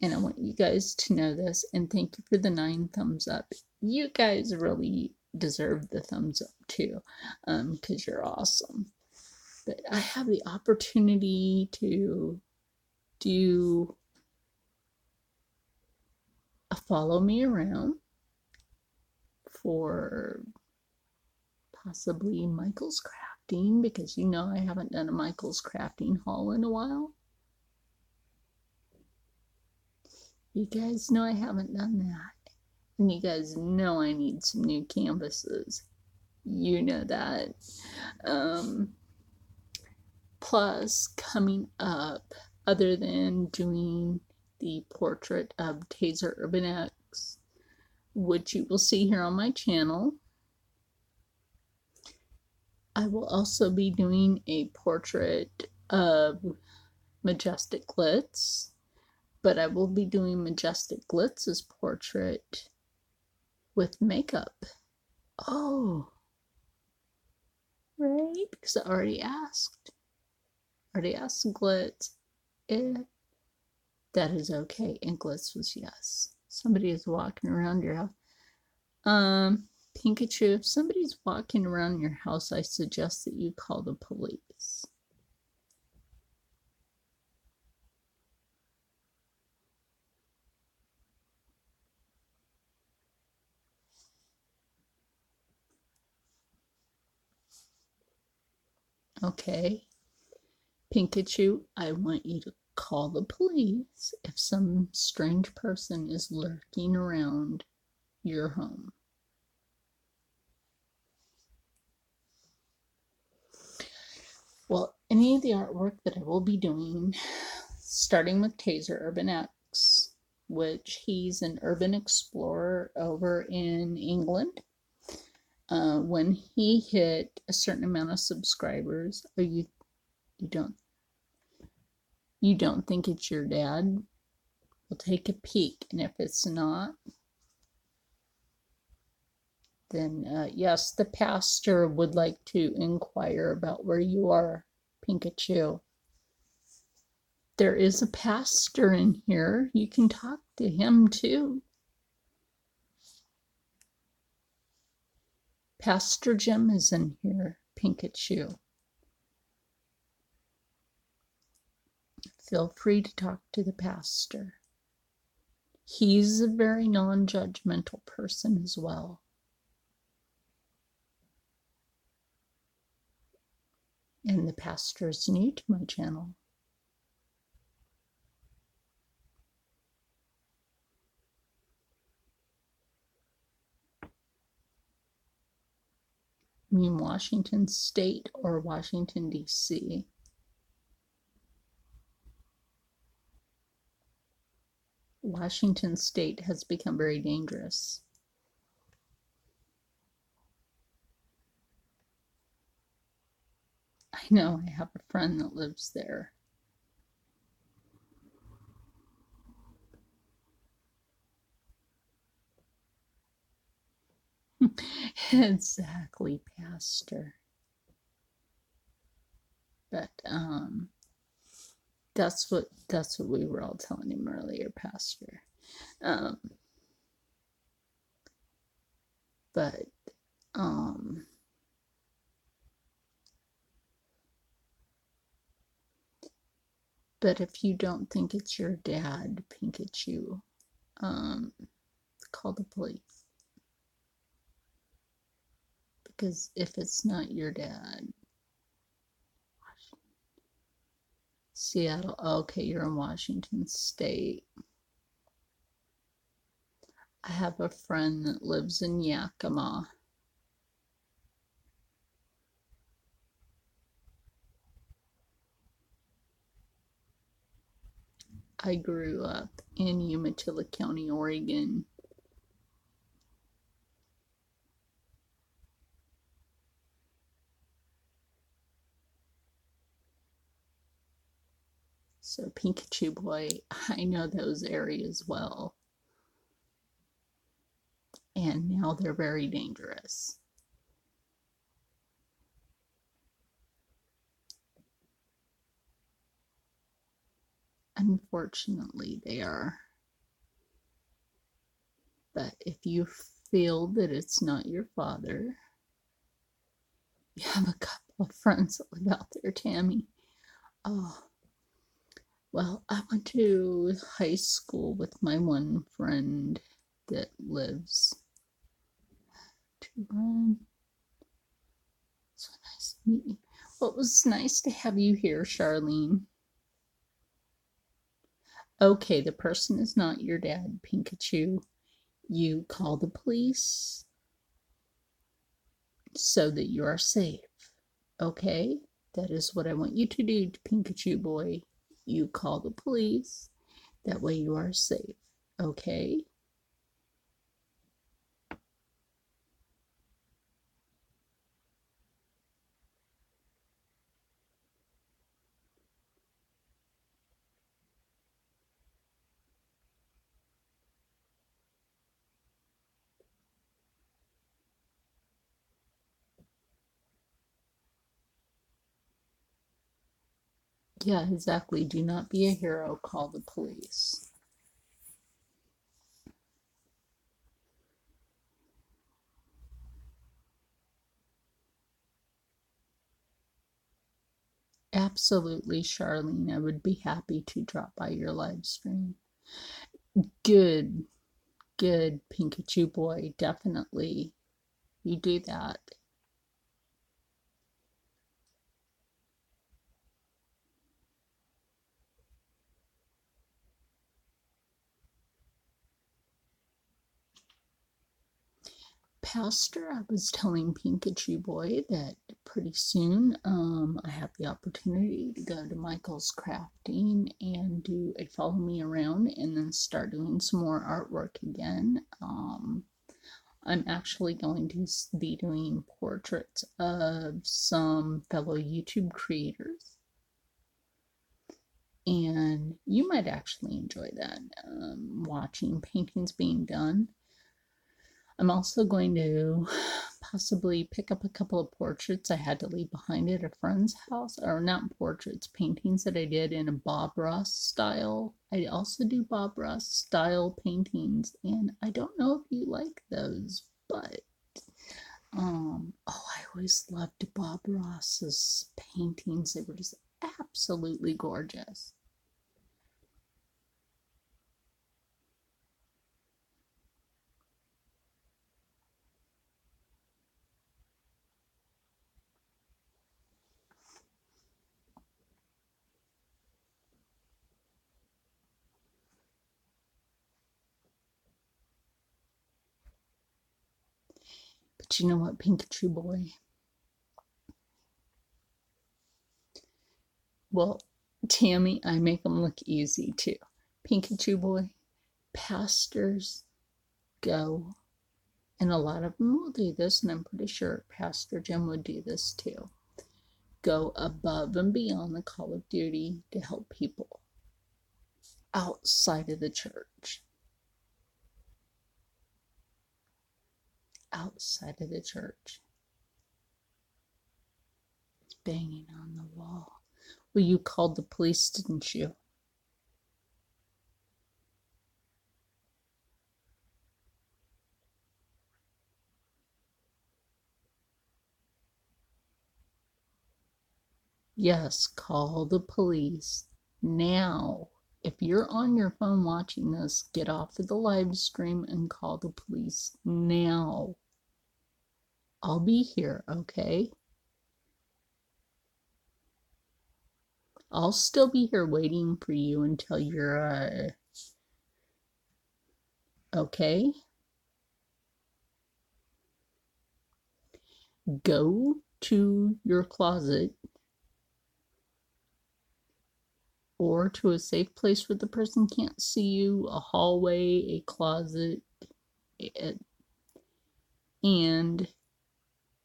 A: and I want you guys to know this, and thank you for the 9 thumbs up. You guys really deserve the thumbs up too, because you're awesome. But I have the opportunity to do a follow me around for possibly Michael's Crafting, because you know I haven't done a Michael's Crafting haul in a while. You guys know I haven't done that. And you guys know I need some new canvases. You know that. Plus, coming up, other than doing the portrait of Taser Urban X, which you will see here on my channel, I will also be doing a portrait of Majestic Glitz, but I will be doing Majestic Glitz's portrait with makeup. Oh, right, because I already asked Glitz if that is okay, and Glitz was yes. Somebody is walking around your house. Pikachu, if somebody's walking around your house, I suggest that you call the police. Okay, Pikachu, I want you to call the police if some strange person is lurking around your home. Well, any of the artwork that I will be doing, starting with Taser Urban X, which he's an urban explorer over in England. When he hit a certain amount of subscribers, or you don't think it's your dad, we'll take a peek, and if it's not, then yes, the pastor would like to inquire about where you are, Pikachu. There is a pastor in here. You can talk to him too. Pastor Jim is in here, Pikachu. Feel free to talk to the pastor. He's a very non-judgmental person as well. And the pastor is new to my channel. You mean Washington State or Washington, D.C.? Washington State has become very dangerous. I know, I have a friend that lives there. Exactly, Pastor. But that's what we were all telling him earlier, Pastor. But if you don't think it's your dad, Pikachu, call the police. Because if it's not your dad, Seattle, okay, you're in Washington State. I have a friend that lives in Yakima. I grew up in Umatilla County, Oregon. So Pikachu boy, I know those areas well. And now they're very dangerous. Unfortunately, they are. But if you feel that it's not your father, you have a couple of friends that live out there, Tammy. Oh, well, I went to high school with my one friend that lives to run. So nice to meet you. Well, it was nice to have you here, Charlene. Okay, the person is not your dad, Pikachu. You call the police so that you are safe. Okay? That is what I want you to do, Pikachu boy. You call the police. That way you are safe. Okay? Yeah, exactly. Do not be a hero. Call the police. Absolutely, Charlene. I would be happy to drop by your live stream. Good, good, Pikachu boy. Definitely. You do that. Pastor, I was telling Pikachu boy that pretty soon I have the opportunity to go to Michael's Crafting and do a follow me around and then start doing some more artwork again. I'm actually going to be doing portraits of some fellow YouTube creators. And you might actually enjoy that, watching paintings being done. I'm also going to possibly pick up a couple of portraits I had to leave behind at a friend's house, or not portraits, paintings that I did in a Bob Ross style. I also do Bob Ross style paintings, and I don't know if you like those, but I always loved Bob Ross's paintings. They were just absolutely gorgeous. Do you know what, Pikachu boy? Well, Tammy, I make them look easy too. Pikachu boy, pastors go, and a lot of them will do this, and I'm pretty sure Pastor Jim would do this too. Go above and beyond the call of duty to help people outside of the church. Outside of the church. It's banging on the wall. Well, you called the police, didn't you? Yes, call the police now. If you're on your phone watching this, get off of the live stream and call the police now. I'll be here, okay? I'll still be here waiting for you until you're, okay? Go to your closet or to a safe place where the person can't see you, a hallway, a closet, and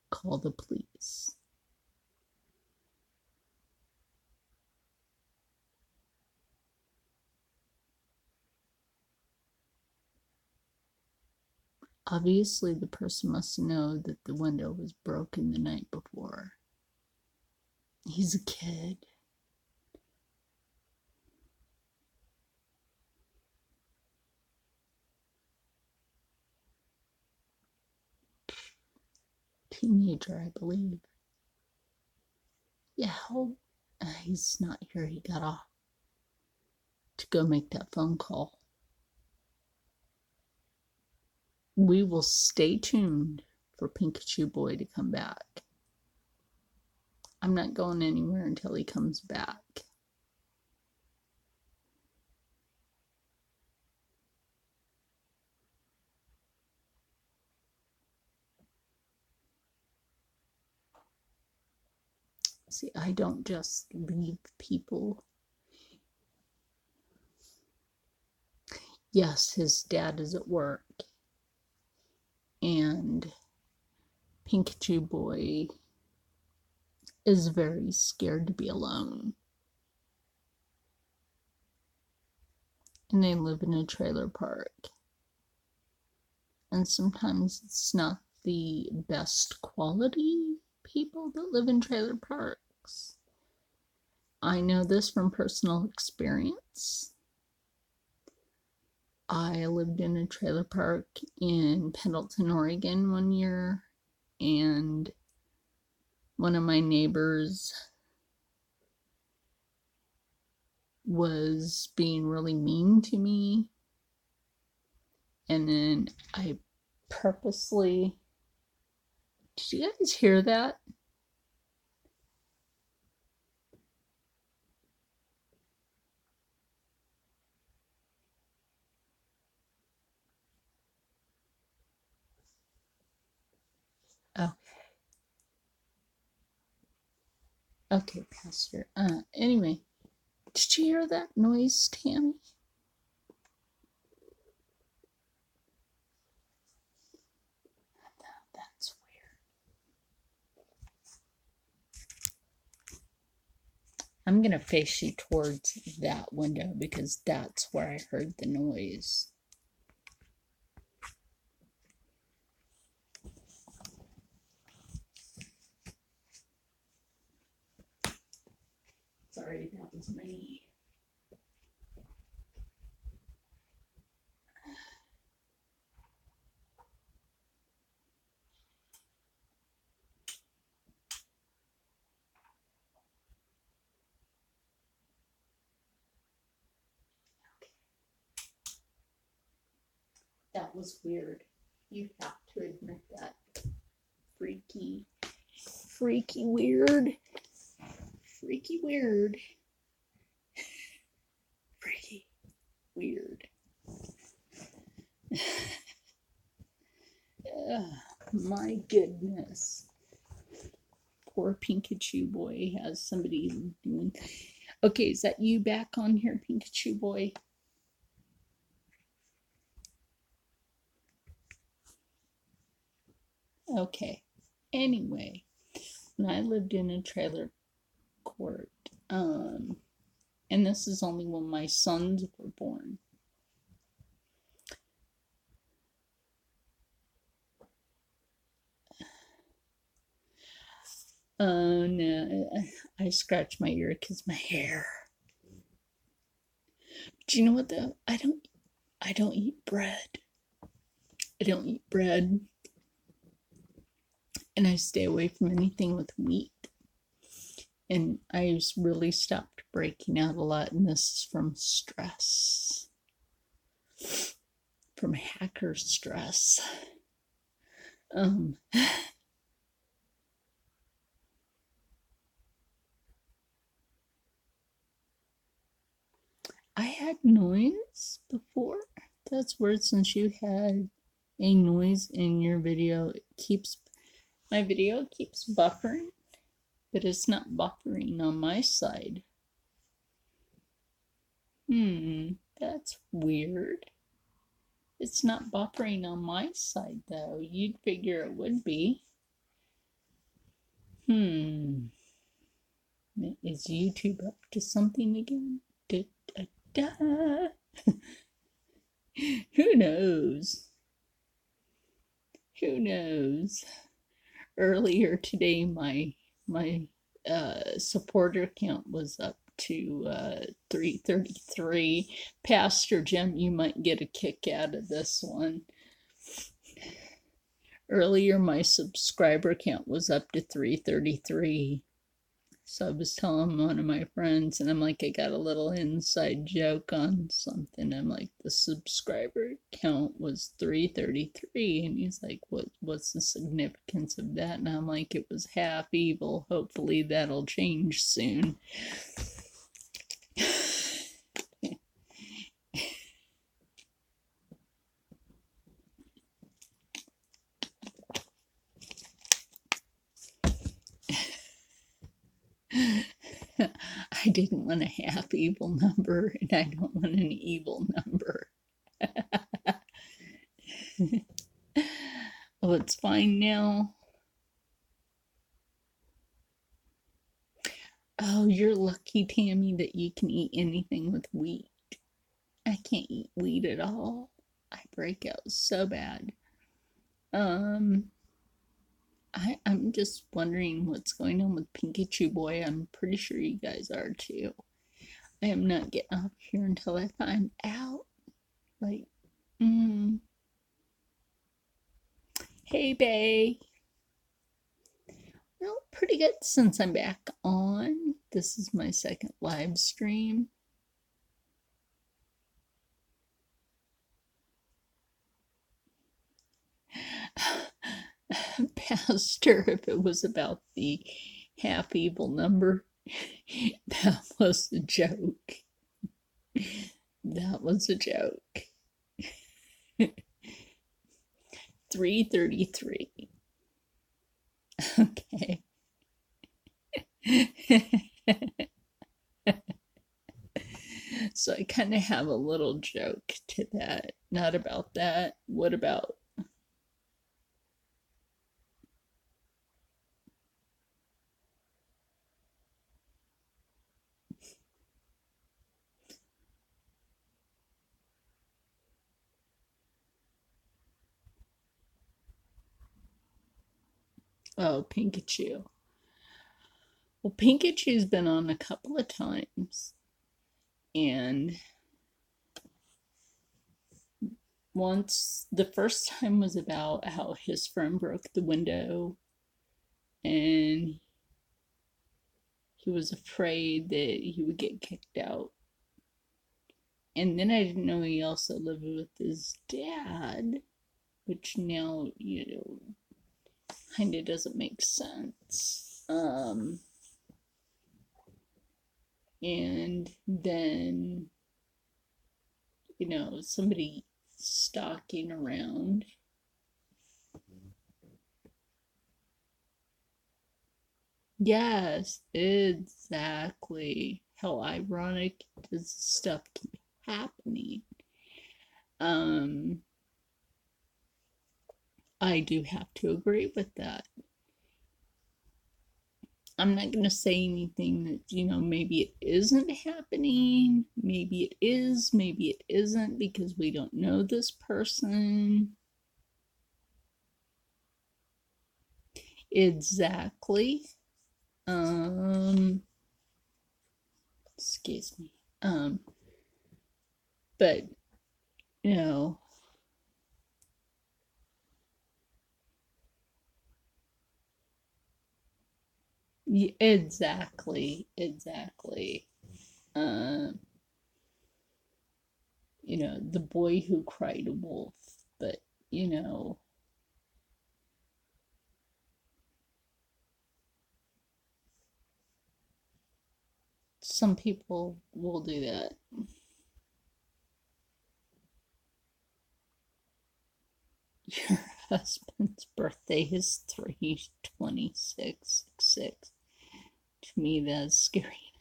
A: call the police. Obviously, the person must know that the window was broken the night before. He's a kid. Teenager, I believe. Yeah, he's not here. He got off to go make that phone call. We will stay tuned for Pikachu Boy to come back. I'm not going anywhere until he comes back. See, I don't just leave people. Yes, his dad is at work. And Pikachu Boy is very scared to be alone. And they live in a trailer park. And sometimes it's not the best quality people that live in trailer parks. I know this from personal experience. I lived in a trailer park in Pendleton, Oregon one year, and one of my neighbors was being really mean to me. And then I purposely... Did you guys hear that? Okay. Okay, Pastor. Anyway, did you hear that noise, Tammy? That's weird. I'm going to face you towards that window because that's where I heard the noise. Sorry, that was me. That was weird. You have to admit that. Freaky. Freaky weird. Freaky weird. Freaky weird. My goodness. Poor Pikachu boy has somebody doing. Okay, is that you back on here, Pikachu boy? Okay. Anyway, when I lived in a trailer court, and this is only when my sons were born. Oh no, I scratched my ear because my hair. Do you know what though? I don't eat bread. I don't eat bread. And I stay away from anything with wheat. And I really stopped breaking out a lot, and this is from stress. From hacker stress. I had noise before. That's weird since you had a noise in your video. My video keeps buffering, but it's not buffering on my side. That's weird. It's not buffering on my side though. You'd figure it would be. Is YouTube up to something again? Da, da, da. Who knows? Who knows? Earlier today, my supporter count was up to 333. Pastor Jim, you might get a kick out of this one. Earlier, my subscriber count was up to 333. So I was telling one of my friends, and I'm like, I got a little inside joke on something. I'm like, the subscriber count was 333, and he's like, what's the significance of that? And I'm like, it was half evil. Hopefully that'll change soon. I didn't want a half evil number, and I don't want an evil number. Well, it's fine now. Oh, you're lucky, Tammy, that you can eat anything with wheat. I can't eat wheat at all. I break out so bad. I'm just wondering what's going on with Pikachu Boy. I'm pretty sure you guys are too. I am not getting off here until I find out. Like, Hey, Bay. Well, pretty good since I'm back on. This is my second live stream. Pastor, if it was about the half evil number, that was a joke. That was a joke. 333. Okay. So I kind of have a little joke to that. Not about that. What about? Oh, Pikachu. Well, Pikachu's been on a couple of times. And once, the first time was about how his friend broke the window and he was afraid that he would get kicked out. And then I didn't know he also lived with his dad, which now, kind of doesn't make sense. And then, somebody stalking around. Yes, exactly. How ironic does stuff keep happening? Um, I do have to agree with that. I'm not going to say anything that, maybe it isn't happening. Maybe it is, maybe it isn't, because we don't know this person. Exactly. Um, excuse me. But, you know, exactly, exactly. Um, the boy who cried wolf, but, you know, some people will do that. Your husband's birthday is 3/26/6. To me, that's scary.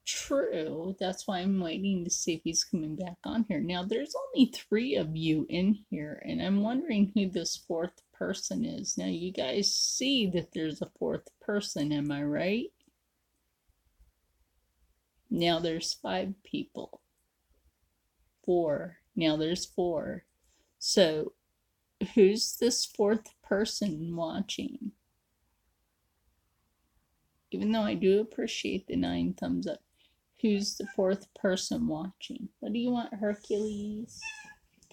A: True. That's why I'm waiting to see if he's coming back on here. Now, there's only three of you in here, and I'm wondering who this fourth person is. Now, you guys see that there's a fourth person, am I right? Now there's five people. Four. Now there's four. So, who's this fourth person watching? Even though I do appreciate the 9 thumbs up, who's the fourth person watching? What do you want, Hercules?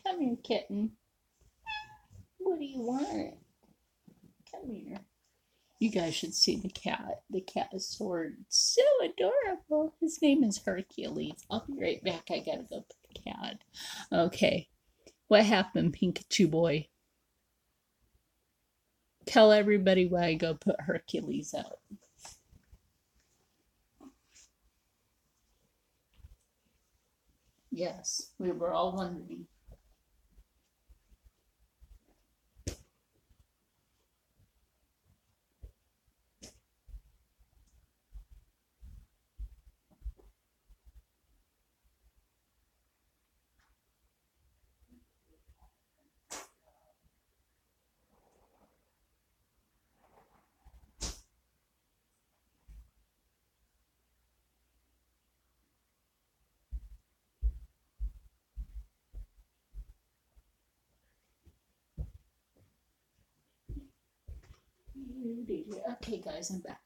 A: Come here, kitten. What do you want? Come here. You guys should see the cat. The cat is so adorable. His name is Hercules. I'll be right back. I gotta go put the cat. Okay. What happened, Pikachu boy? Tell everybody why I go put Hercules out. Yes, we were all wondering. Okay, guys, I'm back.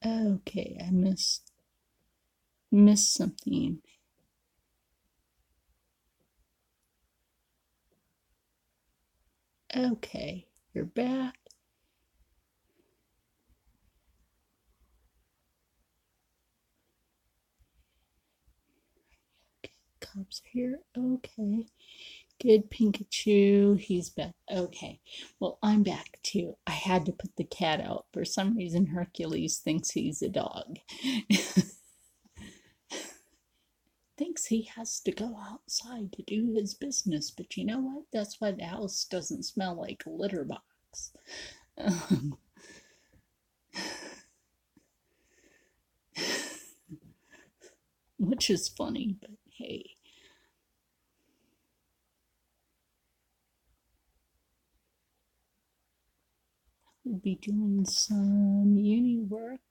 A: Okay, I missed something. Okay, you're back. Cops here. Okay. Good, Pikachu. He's back. Okay. Well, I'm back too. I had to put the cat out. For some reason, Hercules thinks he's a dog. Thinks he has to go outside to do his business. But you know what? That's why the house doesn't smell like a litter box. Which is funny, but hey. We'll be doing some uni work.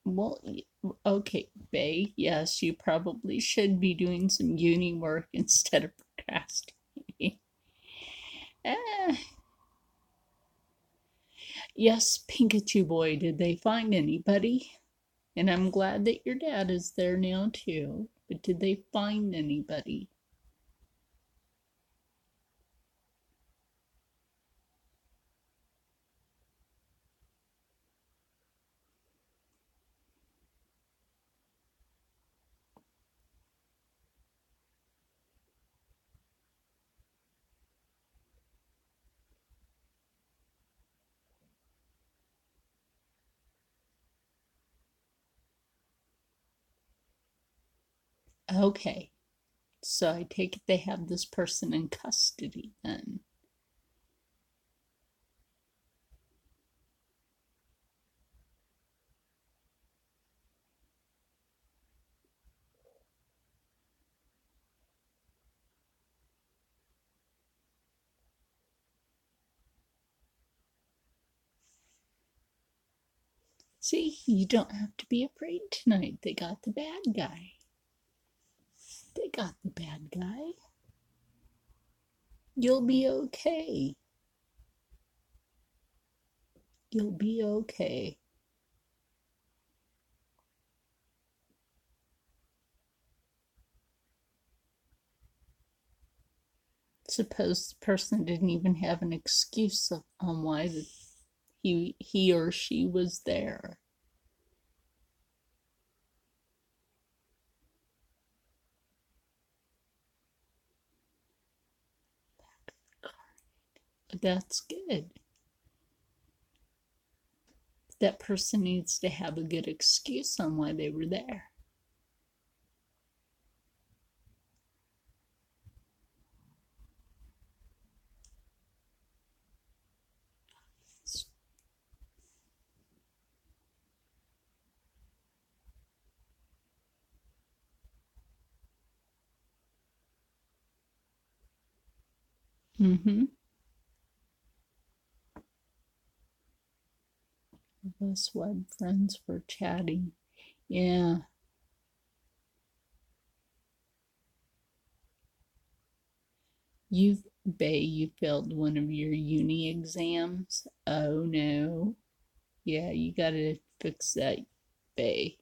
A: Well, okay, Bay, yes, you probably should be doing some uni work instead of procrastinating. eh. Yes, Pikachu boy, did they find anybody? And I'm glad that your dad is there now too, but did they find anybody? Okay, so I take it they have this person in custody then. See, you don't have to be afraid tonight. They got the bad guy. They got the bad guy. You'll be okay. You'll be okay. Suppose the person didn't even have an excuse on why he or she was there. That's good. That person needs to have a good excuse on why they were there. Mm-hmm. Us web friends were chatting. Yeah. You failed one of your uni exams. Oh no. Yeah, you gotta fix that, Bay.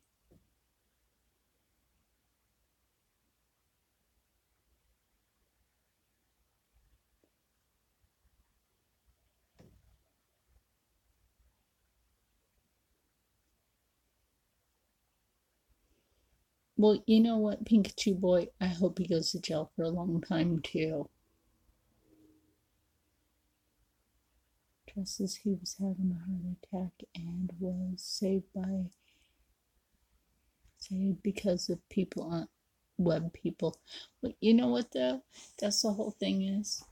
A: Well, you know what, Pikachu boy? I hope he goes to jail for a long time too. Just as he was having a heart attack and was saved because of people on web people. But you know what though? That's the whole thing is.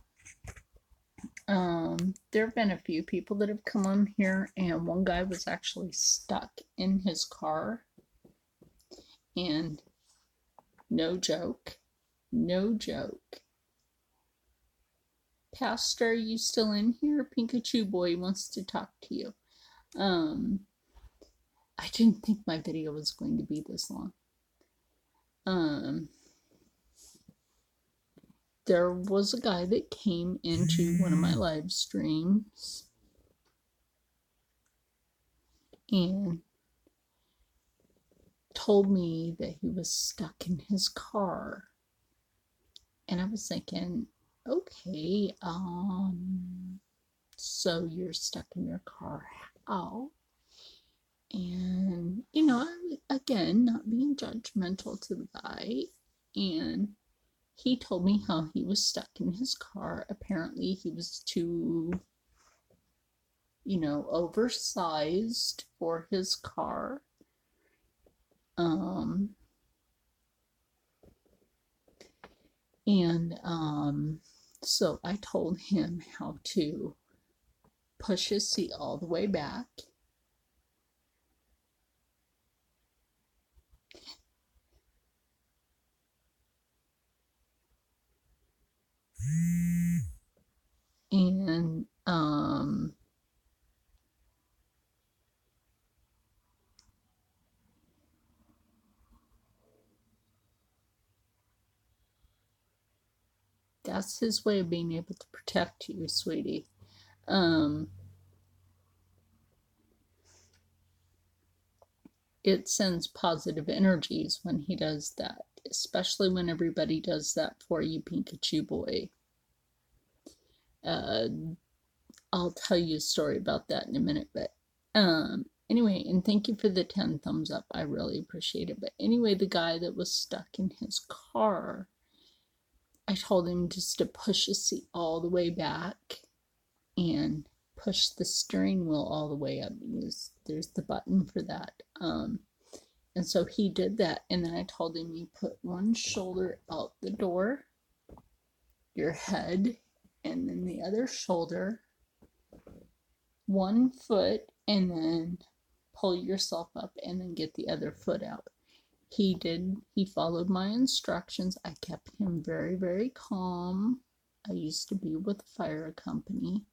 A: There have been a few people that have come on here, and one guy was actually stuck in his car, and no joke, no joke. Pastor, are you still in here? Pikachu boy wants to talk to you. I didn't think my video was going to be this long. There was a guy that came into one of my live streams and told me that he was stuck in his car. And I was thinking, okay, so you're stuck in your car. How? And, again, not being judgmental to the guy. And he told me how he was stuck in his car. Apparently, he was too, oversized for his car. So I told him how to push his seat all the way back. And that's his way of being able to protect you, sweetie. It sends positive energies when he does that, especially when everybody does that for you, Pikachu boy. I'll tell you a story about that in a minute, but anyway, and thank you for the 10 thumbs up. I really appreciate it. But anyway, the guy that was stuck in his car, I told him just to push the seat all the way back and push the steering wheel all the way up because there's the button for that. And so he did that. And then I told him, you put one shoulder out the door, your head, and then the other shoulder, one foot, and then pull yourself up and then get the other foot out. He did. He followed my instructions. I kept him very, very calm. I used to be with the fire company.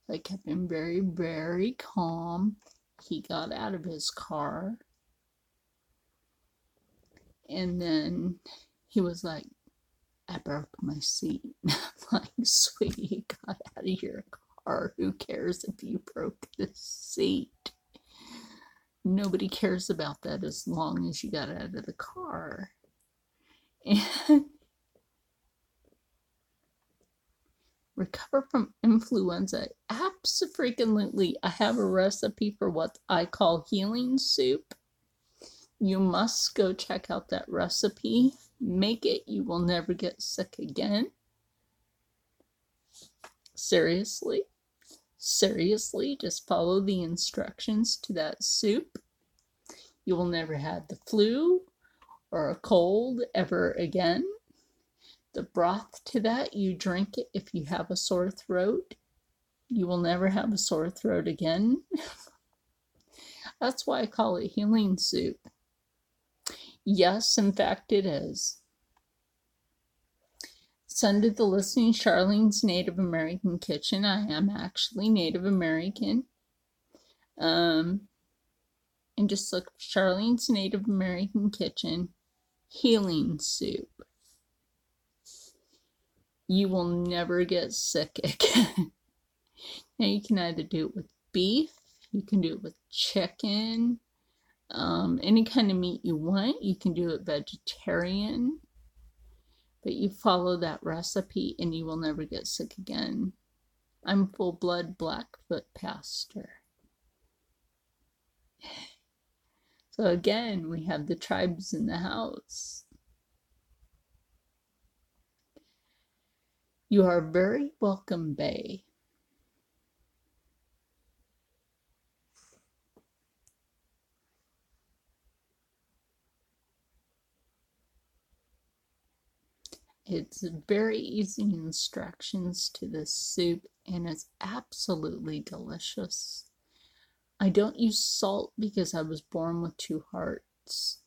A: I kept him very, very calm. He got out of his car. And then he was like, I broke my seat. I'm like, sweetie, you got out of your car. Who cares if you broke the seat? Nobody cares about that as long as you got out of the car. And recover from influenza. Absolutely. I have a recipe for what I call healing soup. You must go check out that recipe. Make it. You will never get sick again. Seriously. Seriously, just follow the instructions to that soup. You will never have the flu or a cold ever again. The broth to that, you drink it if you have a sore throat. You will never have a sore throat again. That's why I call it healing soup. Yes, in fact, it is. Send to the listening Charlene's Native American Kitchen. I am actually Native American. And just look for Charlene's Native American Kitchen healing soup. You will never get sick again. Now you can either do it with beef, you can do it with chicken, any kind of meat you want. You can do it vegetarian, but you follow that recipe and you will never get sick again. I'm full-blood Blackfoot pastor. So again, we have the tribes in the house. You are very welcome, Bay. It's very easy instructions to this soup, and it's absolutely delicious. I don't use salt because I was born with two hearts.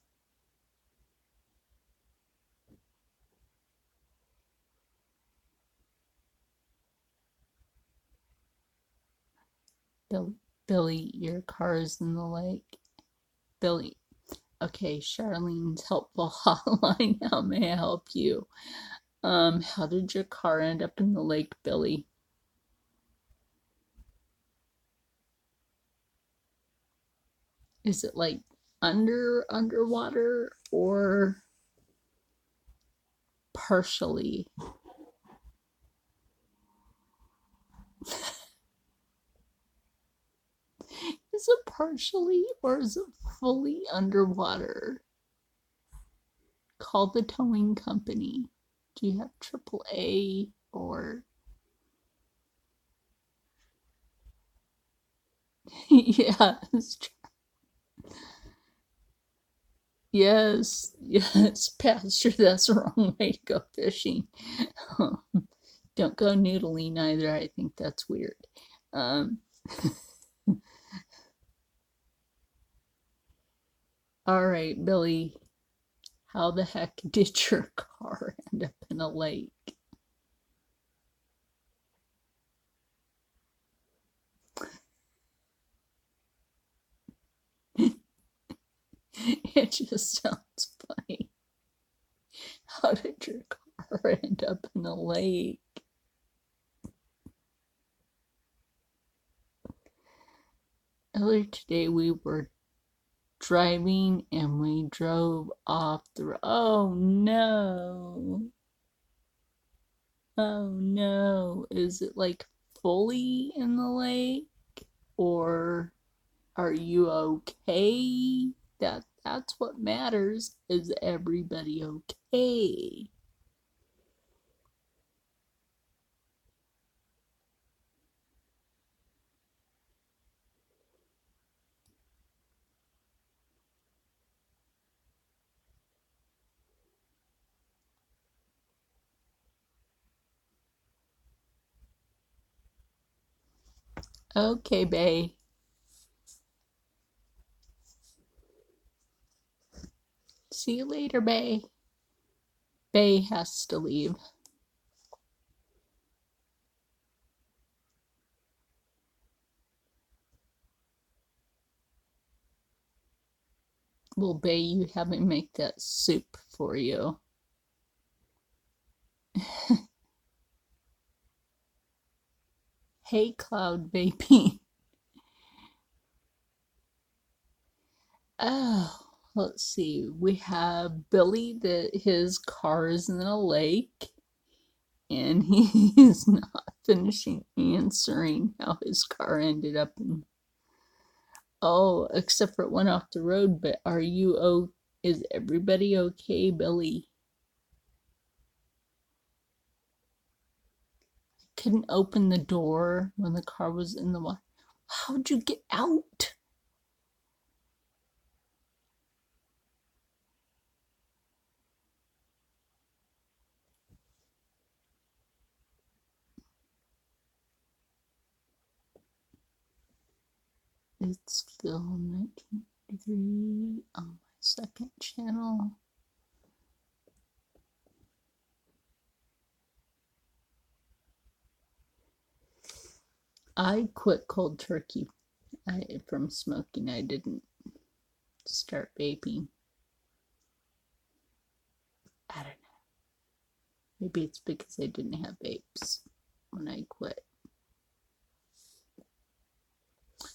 A: Billy, your car is in the lake. Billy, okay, Charlene's helpful hotline. How may I help you? How did your car end up in the lake, Billy? Is it like underwater or partially? Is it partially or is it fully underwater? Call the towing company. Do you have AAA or? Yes. Yes, Pastor, that's the wrong way to go fishing. Don't go noodling either. I think that's weird. All right, Billy, how the heck did your car end up in a lake? It just sounds funny. How did your car end up in a lake? Earlier today we were driving and we drove off the road. Oh no. Oh no. Is it like fully in the lake? Or are you okay? That's what matters. Is everybody okay? Okay, Bay. See you later, Bay. Bay has to leave. Well, Bay, you have me make that soup for you. Hey, Cloud Baby. Oh, let's see. We have Billy that his car is in a lake and he is not finishing answering how his car ended up in. Oh, except for it went off the road, but are you is everybody okay, Billy? Couldn't open the door when the car was in the water. How'd you get out? It's Phil 1983 on my second channel. I quit cold turkey from smoking. I didn't start vaping. I don't know. Maybe it's because I didn't have vapes when I quit.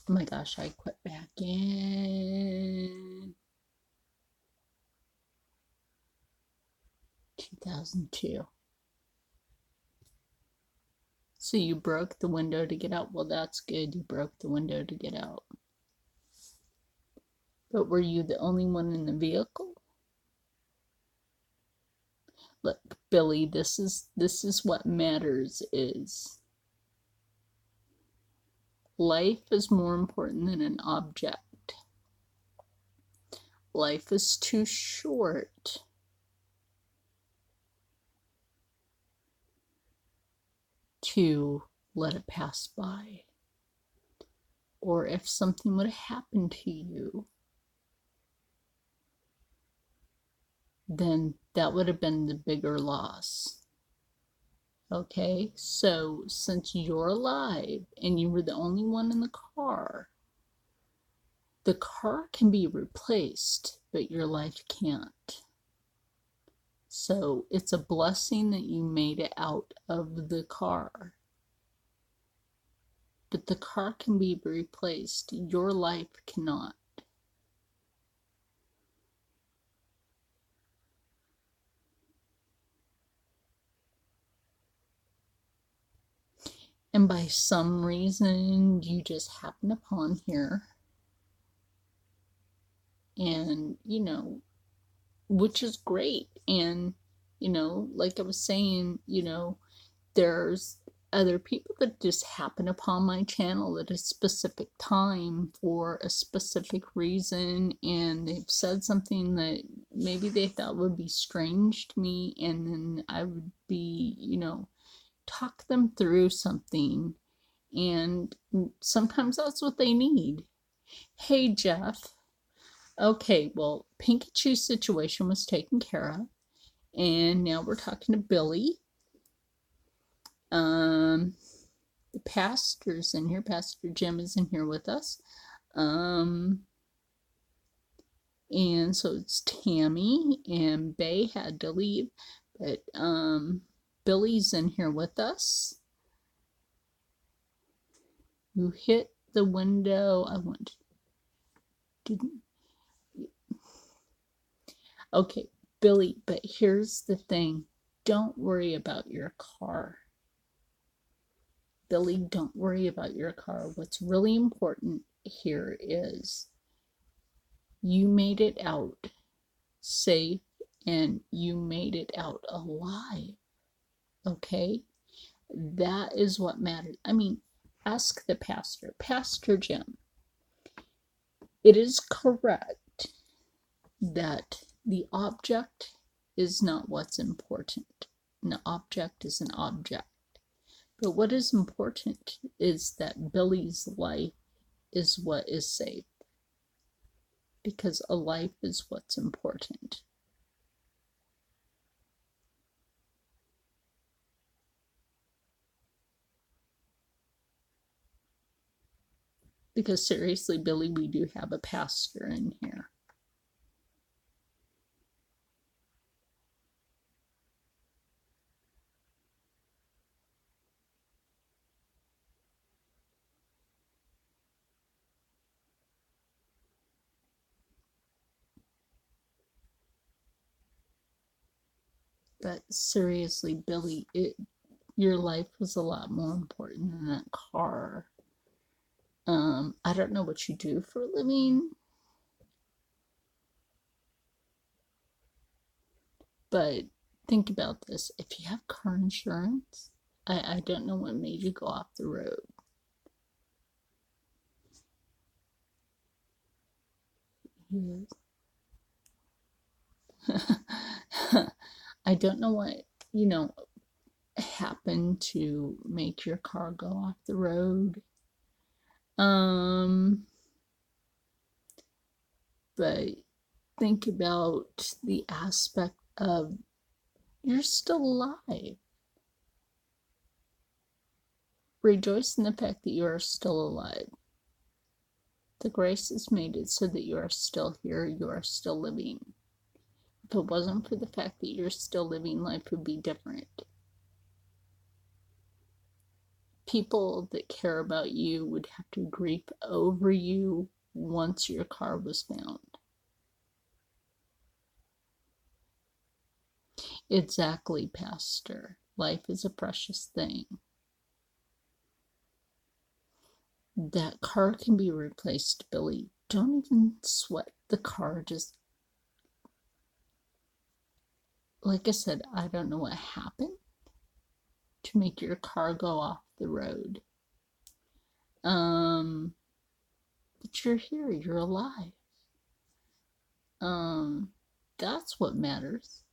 A: Oh my gosh, I quit back in 2002. So you broke the window to get out? Well, that's good. You broke the window to get out. But were you the only one in the vehicle? Look, Billy, this is what matters is life is more important than an object. Life is too short to let it pass by. Or if something would have happened to you, then that would have been the bigger loss. Okay, so since you're alive and you were the only one in the car can be replaced, but your life can't. So it's a blessing that you made it out of the car. But the car can be replaced. Your life cannot. And by some reason, you just happen upon here. And, which is great. And, like I was saying, there's other people that just happen upon my channel at a specific time for a specific reason, and they've said something that maybe they thought would be strange to me, and then I would be, talk them through something, and sometimes that's what they need. Hey, Jeff. Okay, well, Pikachu's situation was taken care of, and now we're talking to Billy. The pastor's in here. Pastor Jim is in here with us. And so it's Tammy, and Bay had to leave, but Billy's in here with us. You hit the window. Didn't. Okay, Billy, but here's the thing. Don't worry about your car. Billy, don't worry about your car. What's really important here is you made it out safe and you made it out alive. Okay? That is what matters. I mean, ask the pastor, Pastor Jim. It is correct that the object is not what's important. An object is an object. But what is important is that Billy's life is what is safe, because a life is what's important. Because seriously, Billy, we do have a pastor in here. But seriously, Billy, your life was a lot more important than that car. I don't know what you do for a living, but think about this. If you have car insurance, I don't know what made you go off the road. Yes. I don't know what, happened to make your car go off the road. But think about the aspect of you're still alive. Rejoice in the fact that you are still alive. The grace has made it so that you are still here, you are still living. If it wasn't for the fact that you're still living, life would be different. People that care about you would have to grieve over you once your car was found. Exactly, Pastor. Life is a precious thing. That car can be replaced, Billy. Don't even sweat the car. Just, like I said, I don't know what happened to make your car go off the road. But you're here, you're alive. That's what matters.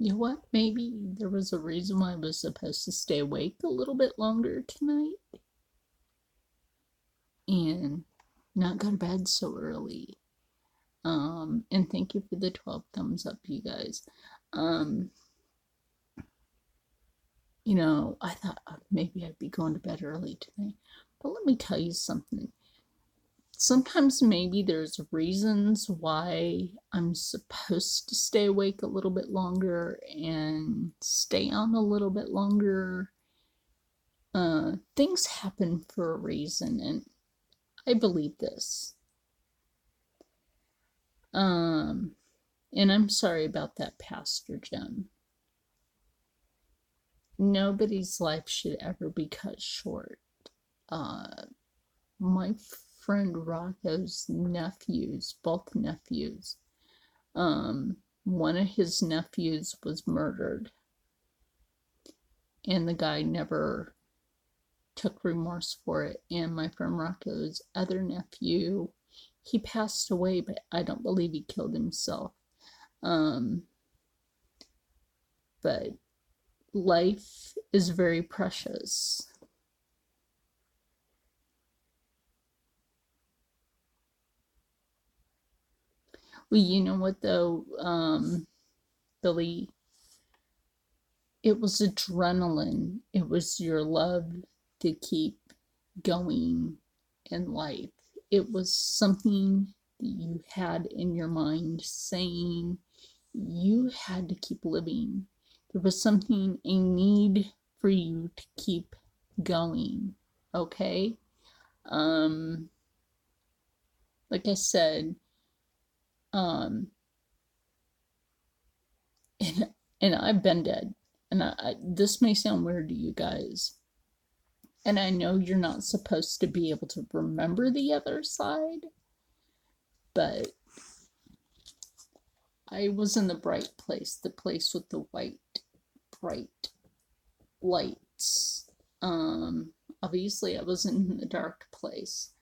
A: You know what? Maybe there was a reason why I was supposed to stay awake a little bit longer tonight and not go to bed so early. And thank you for the 12 thumbs up, you guys. I thought maybe I'd be going to bed early tonight. But let me tell you something. Sometimes maybe there's reasons why I'm supposed to stay awake a little bit longer and stay on a little bit longer. Things happen for a reason, and I believe this. And I'm sorry about that, Pastor Jim. Nobody's life should ever be cut short. My friend Rocco's nephews, both nephews, one of his nephews was murdered, and the guy never took remorse for it. And my friend Rocco's other nephew, he passed away, but I don't believe he killed himself. But life is very precious. Well, you know what though, Billy? It was adrenaline. It was your love to keep going in life. It was something that you had in your mind saying you had to keep living. There was something, a need for you to keep going. Okay? Like I said, and I've been dead. And this may sound weird to you guys. And I know you're not supposed to be able to remember the other side, but I was in the bright place, the place with the white, bright lights. Obviously I was in the dark place.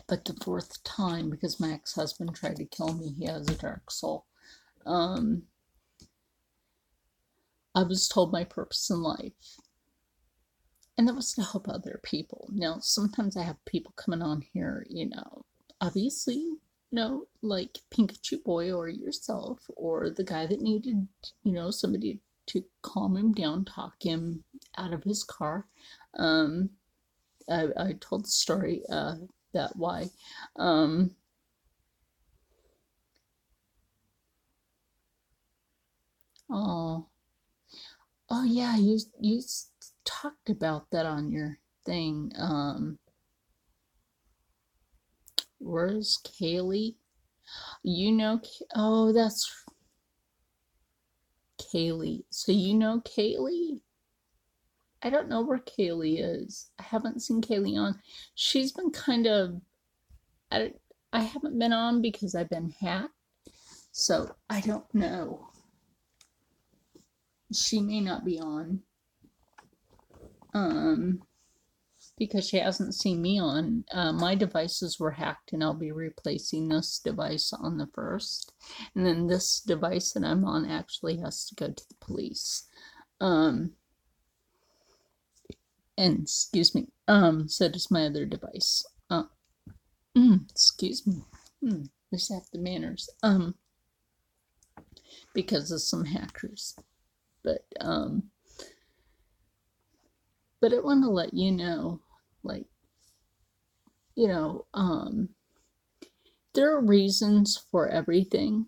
A: But the fourth time, because my ex-husband tried to kill me, he has a dark soul. I was told my purpose in life, and that was to help other people. Now, sometimes I have people coming on here, obviously, like Pikachu Boy or yourself, or the guy that needed, somebody to calm him down, talk him out of his car. I told the story that why. Oh, oh yeah, you talked about that on your thing. Where's Kaylee? Oh, that's Kaylee. So Kaylee? I don't know where Kaylee is. I haven't seen Kaylee on. She's been kind of, I haven't been on because I've been hacked. So I don't know. She may not be on. Because she hasn't seen me on. My devices were hacked, and I'll be replacing this device on the 1st. And then this device that I'm on actually has to go to the police. And excuse me, so does my other device. Excuse me. Just have the manners. Because of some hackers. But I want to let you know, like, there are reasons for everything,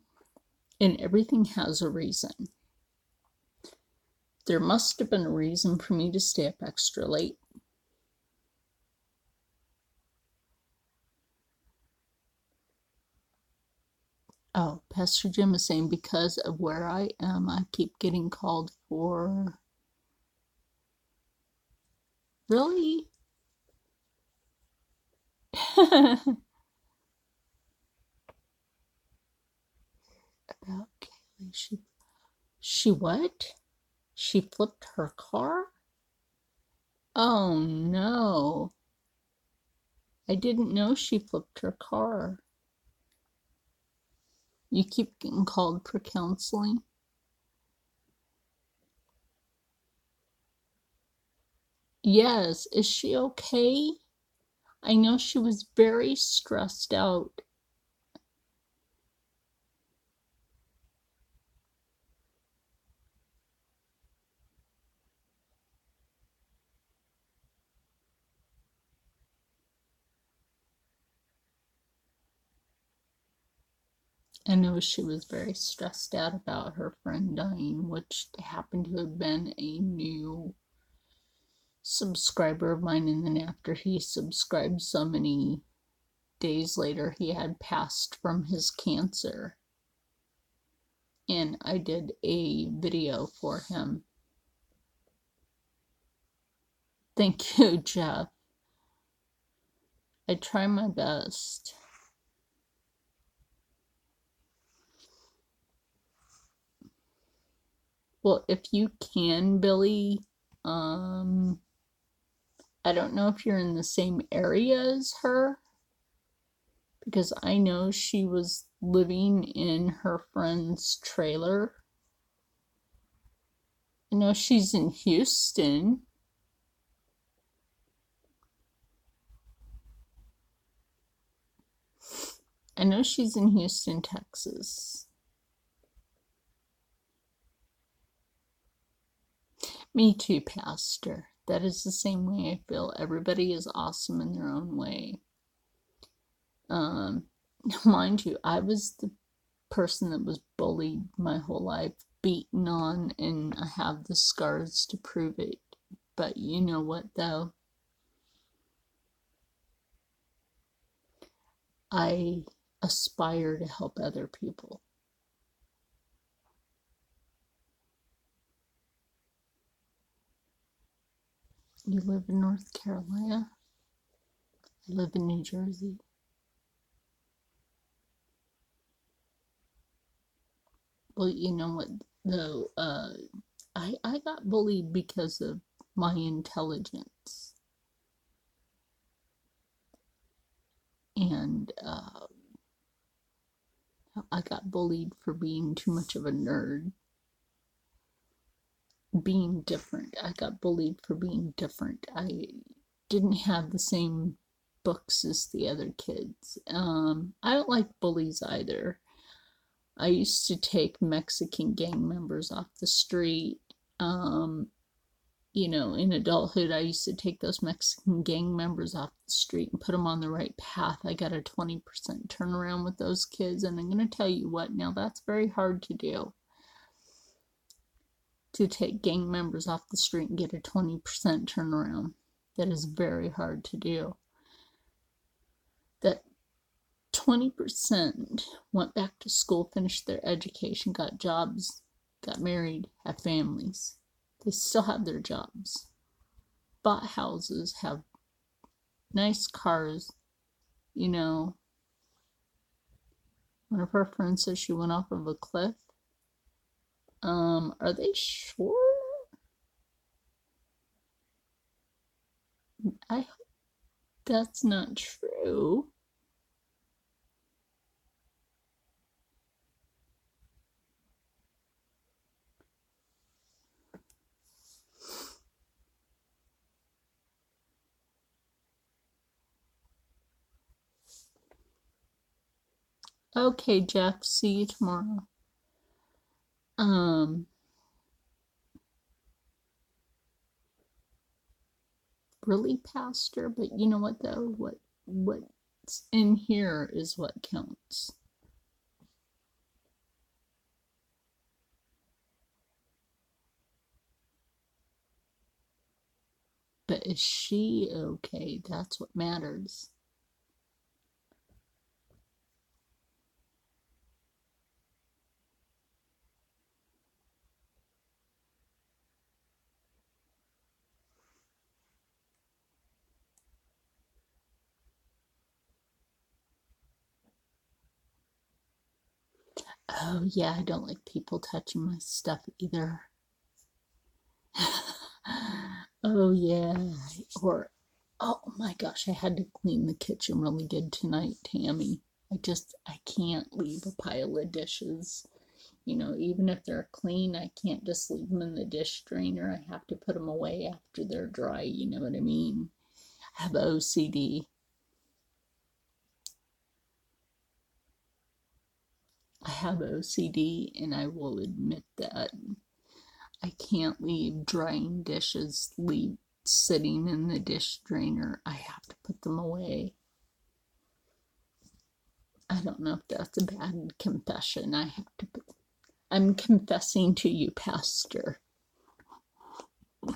A: and everything has a reason. There must have been a reason for me to stay up extra late. Oh, Pastor Jim is saying because of where I am, I keep getting called for. Really? About Kaylee. She what? She flipped her car? Oh no. I didn't know she flipped her car. You keep getting called for counseling? Yes. Is she okay? I know she was very stressed out. I know she was very stressed out about her friend dying, which happened to have been a new subscriber of mine. And then after he subscribed, so many days later, he had passed from his cancer. And I did a video for him. Thank you, Jeff. I try my best. Well, if you can, Billy, I don't know if you're in the same area as her, because I know she was living in her friend's trailer. I know she's in Houston. I know she's in Houston, Texas. Me too, Pastor. That is the same way I feel. Everybody is awesome in their own way. Mind you, I was the person that was bullied my whole life, beaten on, and I have the scars to prove it. But you know what, though? I aspire to help other people. You live in North Carolina? I live in New Jersey. Well, you know what? though. I got bullied because of my intelligence, and I got bullied for being too much of a nerd, being different. I got bullied for being different. I didn't have the same books as the other kids. I don't like bullies either. I used to take Mexican gang members off the street. In adulthood, I used to take those Mexican gang members off the street and put them on the right path. I got a 20% turnaround with those kids, and I'm going to tell you what, now that's very hard to do. To take gang members off the street and get a 20% turnaround. That is very hard to do. That 20% went back to school, finished their education, got jobs, got married, have families. They still have their jobs, bought houses, have nice cars. One of her friends says she went off of a cliff. Are they sure? I hope that's not true. Okay, Jeff, see you tomorrow. Really, Pastor, but you know what though? What's in here is what counts. But is she okay? That's what matters. Oh, yeah, I don't like people touching my stuff either. Oh, yeah. Or, oh my gosh, I had to clean the kitchen really good tonight, Tammy. I can't leave a pile of dishes. Even if they're clean, I can't just leave them in the dish drainer. I have to put them away after they're dry. You know what I mean? I have OCD. I have OCD, and I will admit that. I can't leave drying dishes sitting in the dish drainer. I have to put them away. I don't know if that's a bad confession. I'm confessing to you, Pastor.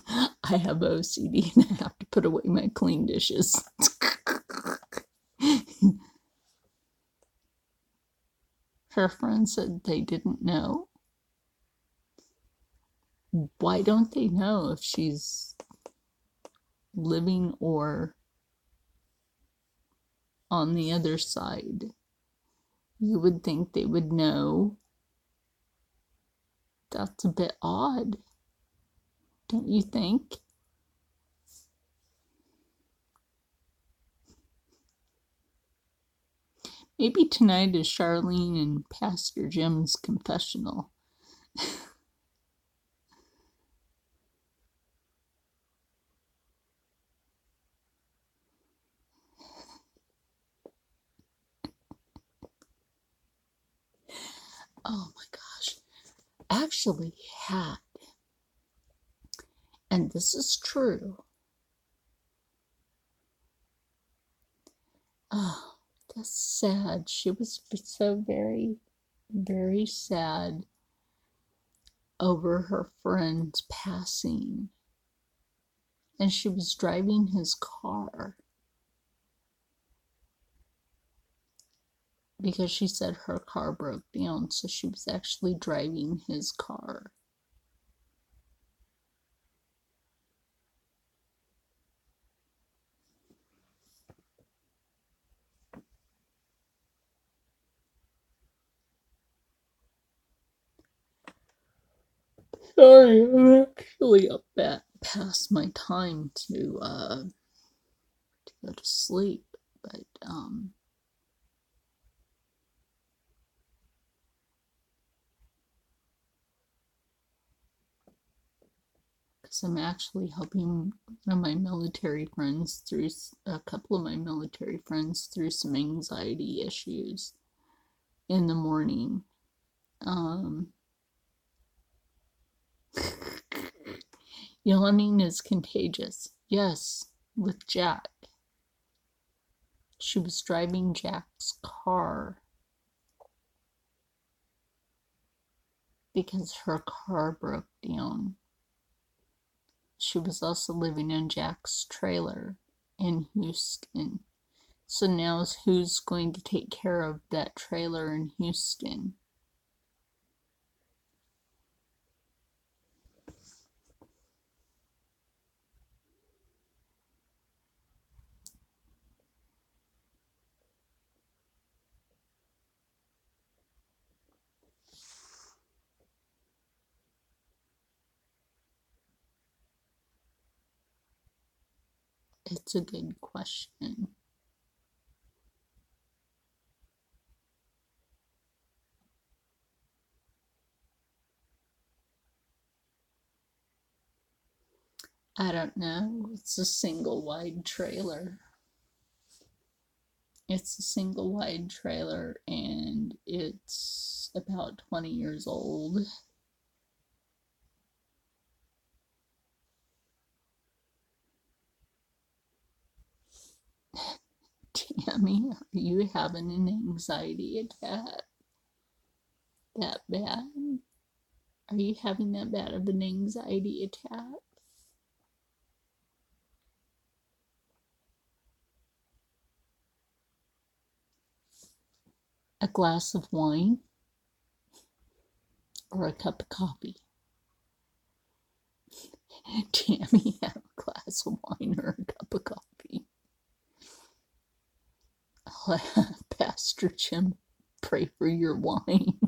A: I have OCD and I have to put away my clean dishes. Her friend said they didn't know. Why don't they know if she's living or on the other side? You would think they would know. That's a bit odd, don't you think? Maybe tonight is Charlene and Pastor Jim's confessional. Oh my gosh. Actually had, and this is true. Oh, that's sad. She was so very, very sad over her friend's passing. And she was driving his car because she said her car broke down, so she was actually driving his car. Sorry, I'm actually up past my time to go to sleep, but because I'm actually helping one of my military friends through a couple of my military friends through some anxiety issues in the morning. Yawning is contagious. Yes, with Jack. She was driving Jack's car because her car broke down. She was also living in Jack's trailer in Houston. So now who's going to take care of that trailer in Houston? It's a good question. I don't know. It's a single wide trailer. It's a single wide trailer and it's about 20 years old. Tammy, are you having an anxiety attack? That bad? Are you having that bad of an anxiety attack? A glass of wine or a cup of coffee? Tammy, have a glass of wine or a cup of coffee. I'll have Pastor Jim pray for your wine.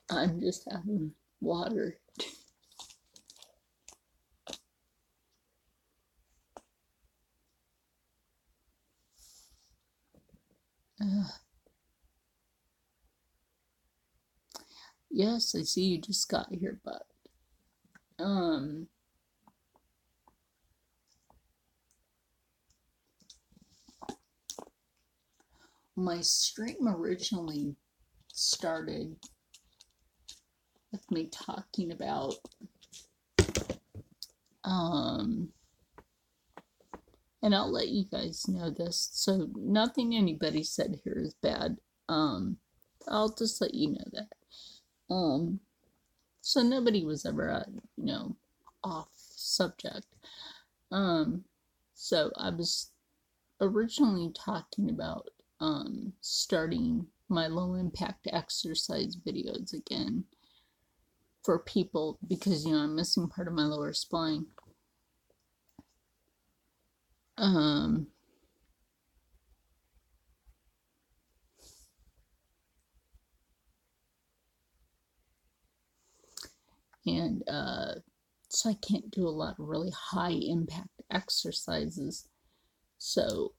A: I'm just having water. Yes, I see you just got here, but my stream originally started with me talking about and I'll let you guys know this, so nothing anybody said here is bad. I'll just let you know that. So nobody was ever off subject. So I was originally talking about starting my low impact exercise videos again for people because I'm missing part of my lower spine. And so I can't do a lot of really high impact exercises. So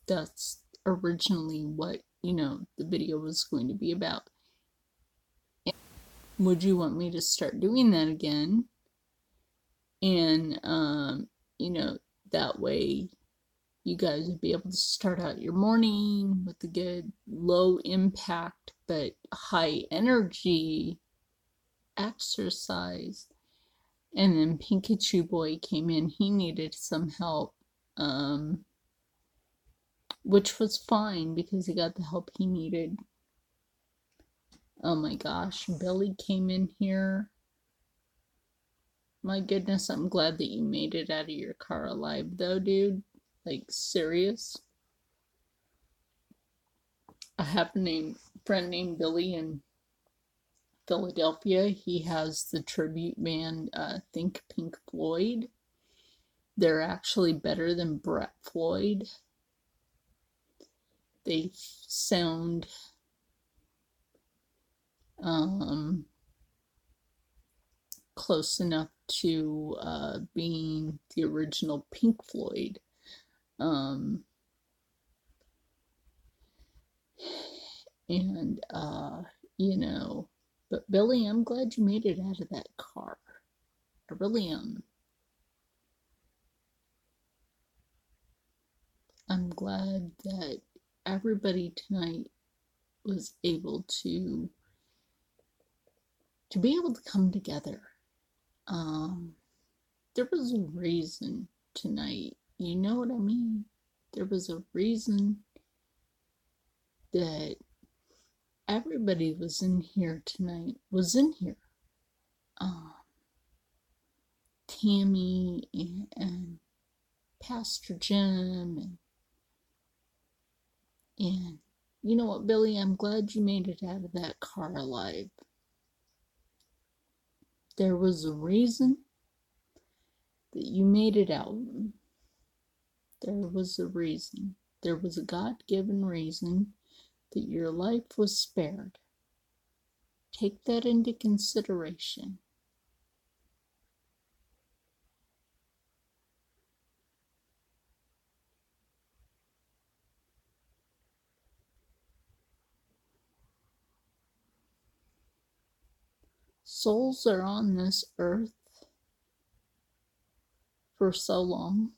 A: that's originally what the video was going to be about. Would you want me to start doing that again? And that way you guys would be able to start out your morning with a good low impact but high energy exercise. And then Pikachu Boy came in. He needed some help, which was fine because he got the help he needed. Oh my gosh, Billy came in here. My goodness, I'm glad that you made it out of your car alive though, dude. Like, serious? I have a friend named Billy in Philadelphia. He has the tribute band Think Pink Floyd. they're actually better than Brett Floyd. They sound close enough to being the original Pink Floyd. And you know, but Billy, I'm glad you made it out of that car. I really am. I'm glad that everybody tonight was able to be able to come together. There was a reason tonight. You know what I mean? There was a reason that everybody was in here tonight. Tammy and Pastor Jim and you know what, Billy? I'm glad you made it out of that car alive. There was a reason that you made it out. There was a reason. There was a God-given reason that your life was spared. Take that into consideration. Souls are on this earth for so long,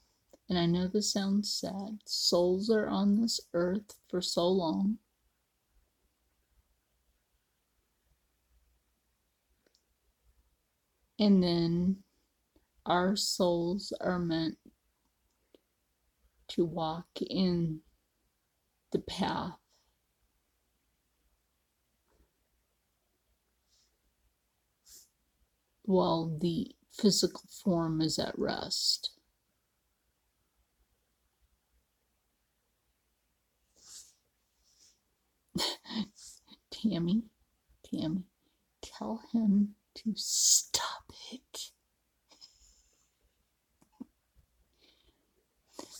A: and I know this sounds sad. Souls are on this earth for so long. And then our souls are meant to walk in the path while the physical form is at rest. Tammy, tell him to stop it.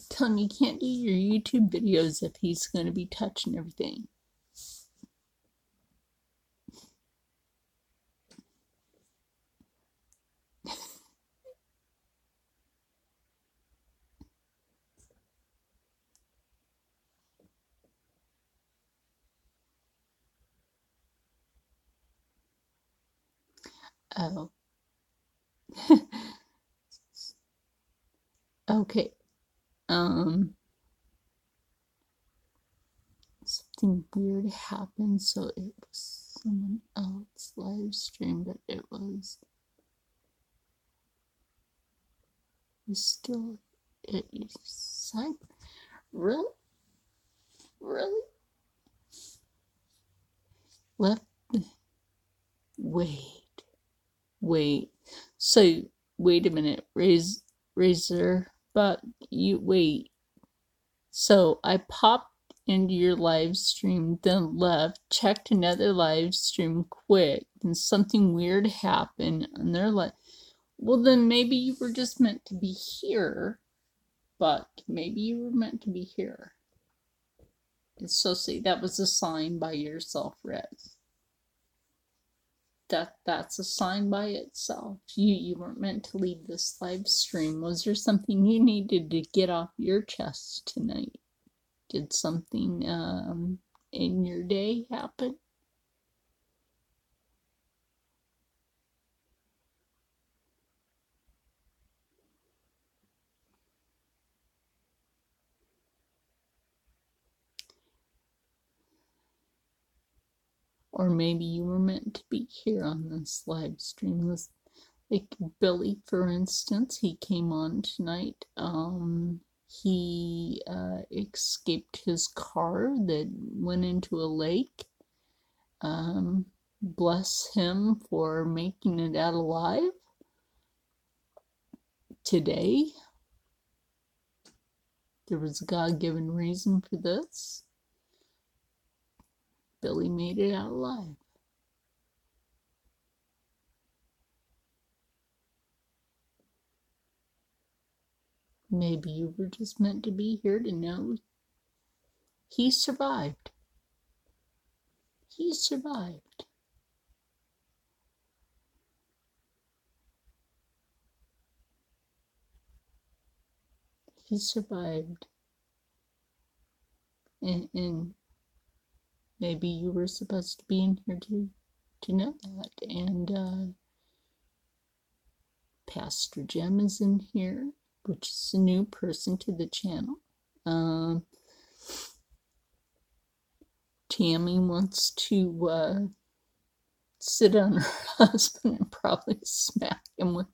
A: Tell him you can't do your YouTube videos if he's going to be touching everything. Oh. Okay. Something weird happened, so it was someone else's live stream, but it was still side. Really? Left. Wait. So wait a minute, Razor, but you wait. So I popped into your live stream, then left, checked another live stream quick, and something weird happened, and they're like, well, then maybe you were just meant to be here, but maybe you were meant to be here. So see, that was a sign by yourself, Rez. That's a sign by itself. You weren't meant to leave this live stream. Was there something you needed to get off your chest tonight? Did something in your day happen? Or maybe you were meant to be here on this live stream. Like Billy, for instance, he came on tonight. He escaped his car that went into a lake. Bless him for making it out alive today. There was a God-given reason for this. Billy made it out alive. Maybe you were just meant to be here to know he survived. He survived. He survived. And maybe you were supposed to be in here to know that. And Pastor Jim is in here, which is a new person to the channel. Tammy wants to sit on her husband and probably smack him with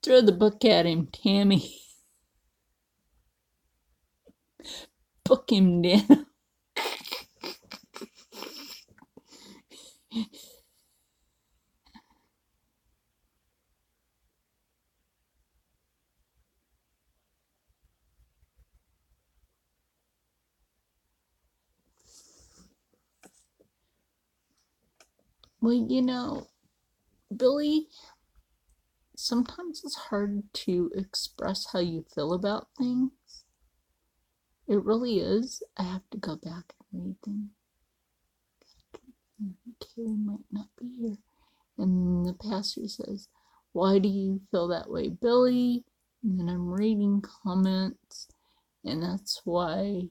A: throw the book at him, Tammy. Book him down. Well, Billy, sometimes it's hard to express how you feel about things. It really is. I have to go back and read them. Kaylee might not be here. And the pastor says, "Why do you feel that way, Billy?" And then I'm reading comments, and that's why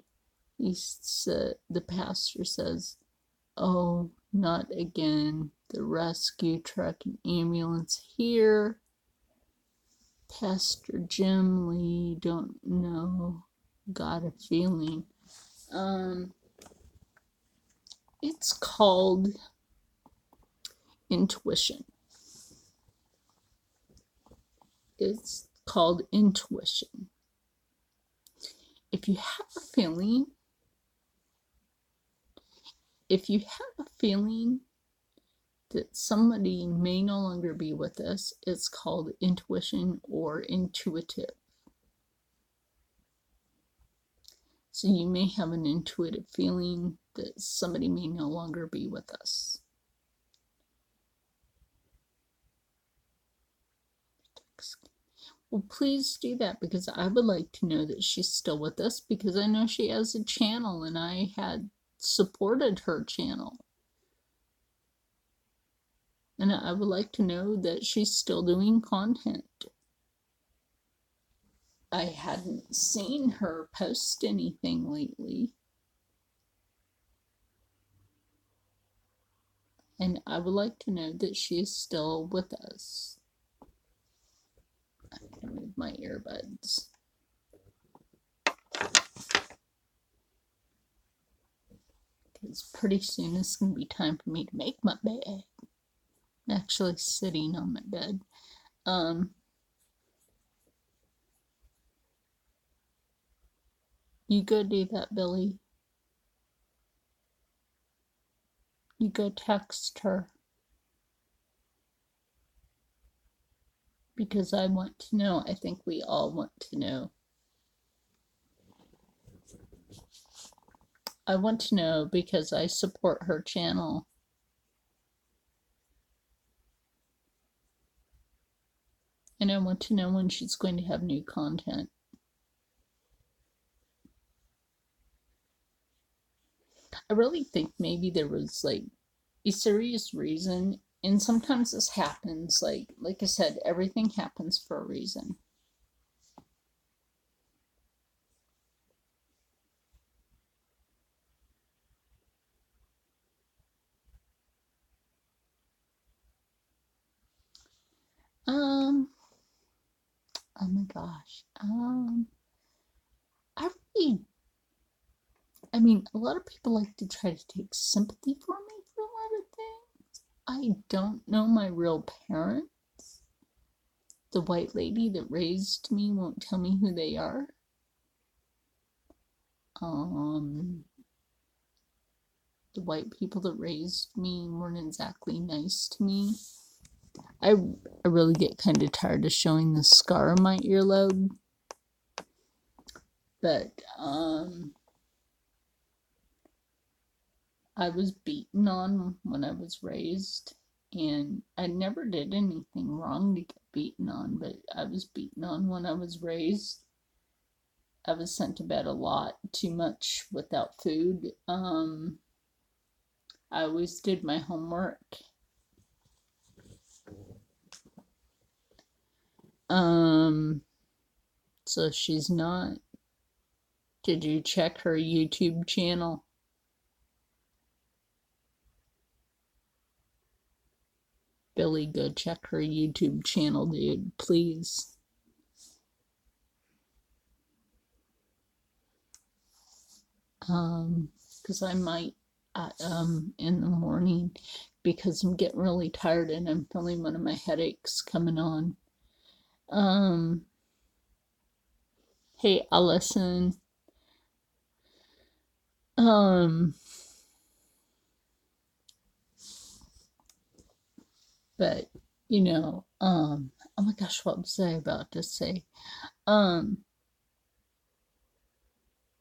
A: the pastor says, "Oh, not again. The rescue truck and ambulance here. Pastor Jim Lee, don't know. Got a feeling." It's called intuition. It's called intuition. If you have a feeling that somebody may no longer be with us, it's called intuition or intuitive. So you may have an intuitive feeling that somebody may no longer be with us. Well, please do that, because I would like to know that she's still with us, because I know she has a channel and I had supported her channel. And I would like to know that she's still doing content. I hadn't seen her post anything lately. And I would like to know that she is still with us. I'm going to move my earbuds. Because pretty soon it's going to be time for me to make my bed. I'm actually sitting on my bed. You go do that, Billy. You go text her. Because I want to know. I think we all want to know. I want to know because I support her channel. And I want to know when she's going to have new content. I really think maybe there was like a serious reason, and sometimes this happens, like I said, everything happens for a reason. Oh my gosh. I mean, a lot of people like to try to take sympathy for me for a lot of things. I don't know my real parents. The white lady that raised me won't tell me who they are. The white people that raised me weren't exactly nice to me. I really get kind of tired of showing the scar on my earlobe. But I was beaten on when I was raised. And I never did anything wrong to get beaten on, but I was beaten on when I was raised. I was sent to bed a lot, too much without food. I always did my homework. So she's not. Did you check her YouTube channel? Billy, go check her YouTube channel, dude, please. Because I might in the morning, because I'm getting really tired and I'm feeling one of my headaches coming on. Hey, Allison. But oh my gosh, what was I about to say? Oh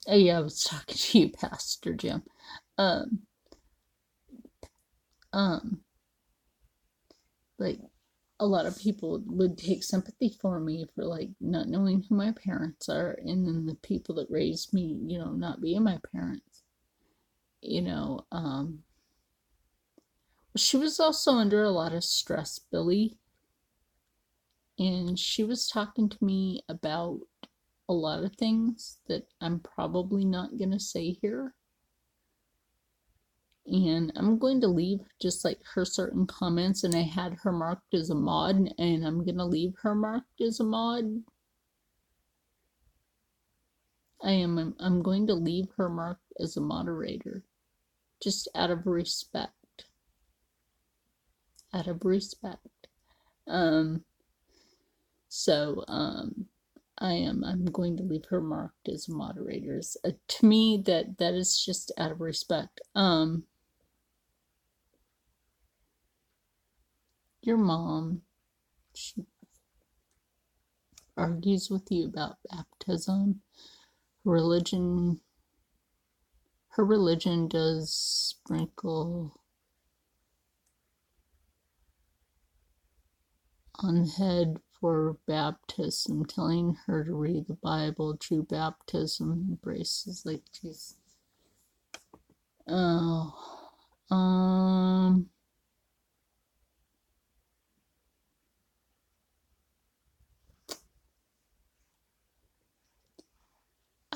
A: yeah, I was talking to you, Pastor Jim. Like, a lot of people would take sympathy for me for like not knowing who my parents are, and then the people that raised me, not being my parents. She was also under a lot of stress, Billy, and she was talking to me about a lot of things that I'm probably not gonna say here. And I'm going to leave just like her certain comments, and I had her marked as a mod, and I'm gonna leave her marked as a mod. I'm going to leave her marked as a moderator, just out of respect. Out of respect. I'm going to leave her marked as moderators. To me, that is just out of respect. Your mom, she argues with you about baptism. Her religion does sprinkle on the head for baptism, telling her to read the Bible. True baptism embraces like Jesus. Oh,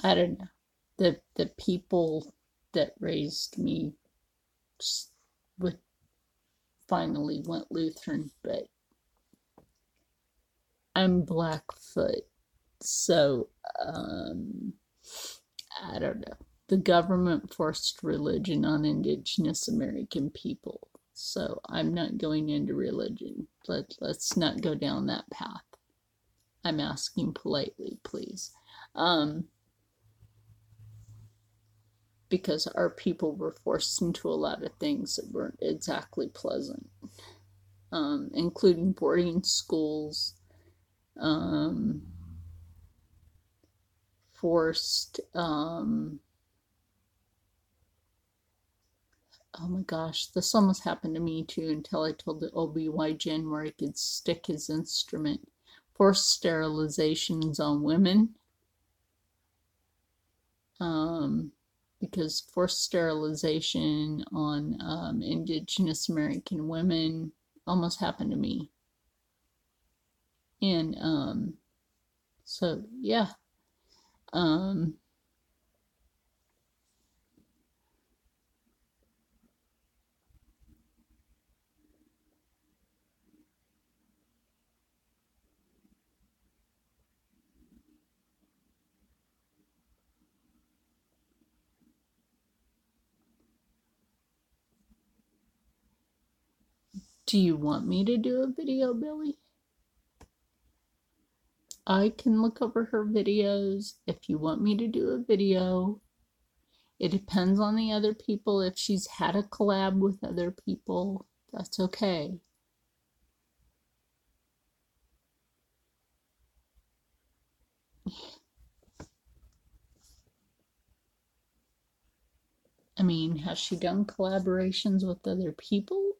A: I don't know. The people that raised me would finally went Lutheran, but I'm Blackfoot, so I don't know. The government forced religion on Indigenous American people, so I'm not going into religion. Let's not go down that path. I'm asking politely, please. Because our people were forced into a lot of things that weren't exactly pleasant, including boarding schools, forced, oh my gosh, this almost happened to me too until I told the OB-GYN where I could stick his instrument. Forced sterilizations on women. Because forced sterilization on Indigenous American women almost happened to me. And so yeah. Do you want me to do a video, Billy? I can look over her videos if you want me to do a video. It depends on the other people. If she's had a collab with other people, that's okay. I mean, has she done collaborations with other people?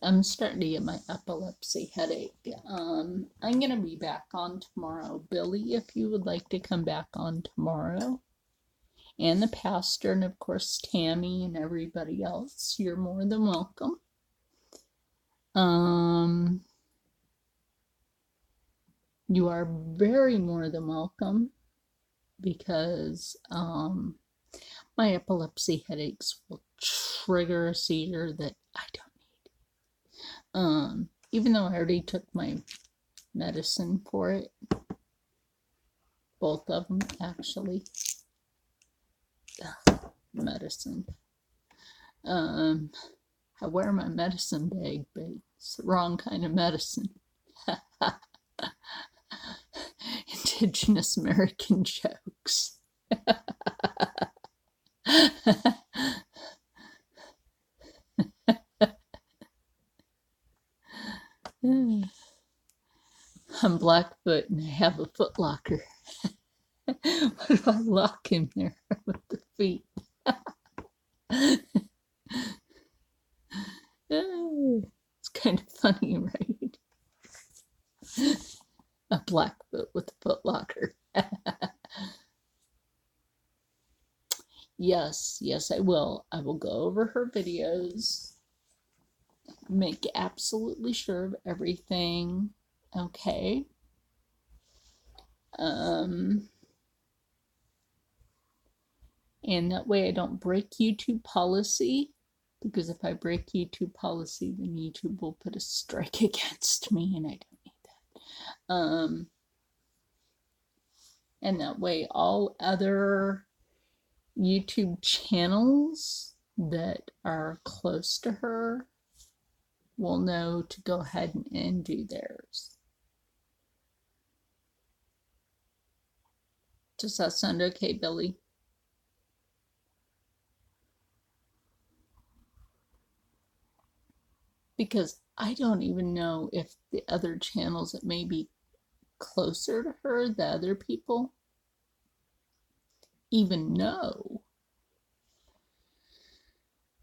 A: I'm starting to get my epilepsy headache. I'm going to be back on tomorrow. Billy, if you would like to come back on tomorrow, and the pastor, and of course Tammy and everybody else, you're more than welcome. You are very more than welcome, because my epilepsy headaches will trigger a seizure that I don't need. Even though I already took my medicine for it, both of them actually. Medicine. I wear my medicine bag, but it's the wrong kind of medicine. Indigenous American jokes. I'm Blackfoot and I have a foot locker. What if I lock him there with the feet? It's kind of funny, right? A Blackfoot with a foot locker. Yes, I will. I will go over her videos, make absolutely sure of everything. Okay. And that way I don't break YouTube policy, because if I break YouTube policy, then YouTube will put a strike against me, and I don't need that. And that way all other YouTube channels that are close to her will know to go ahead and do theirs. Does that sound okay, Billy? Because I don't even know if the other channels that may be closer to her, the other people, even know.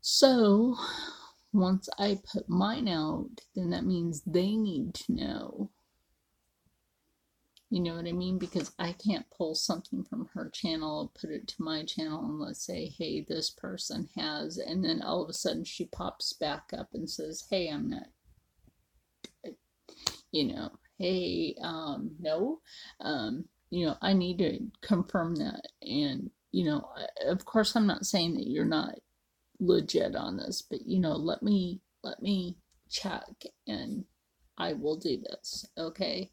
A: So once I put mine out, then that means they need to know. You know what I mean? Because I can't pull something from her channel, put it to my channel, and let's say, hey, this person has, and then all of a sudden she pops back up and says, hey, I'm not, hey, no, I need to confirm that. And, of course, I'm not saying that you're not legit on this, but, let me check and I will do this. Okay.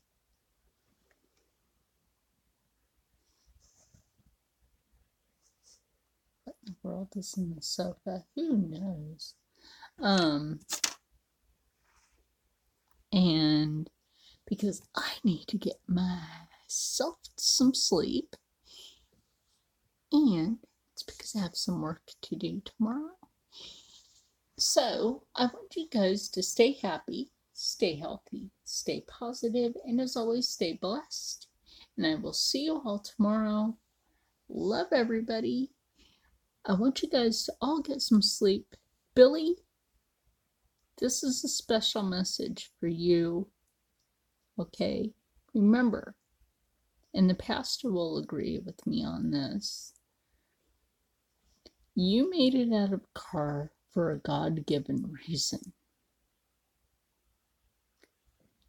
A: What in the world is in the sofa? Who knows? And because I need to get myself some sleep, and it's because I have some work to do tomorrow. So I want you guys to stay happy, stay healthy, stay positive, and as always, stay blessed. And I will see you all tomorrow. Love everybody. I want you guys to all get some sleep. Billy, this is a special message for you. Okay? Remember, and the pastor will agree with me on this, you made it out of a car for a God-given reason.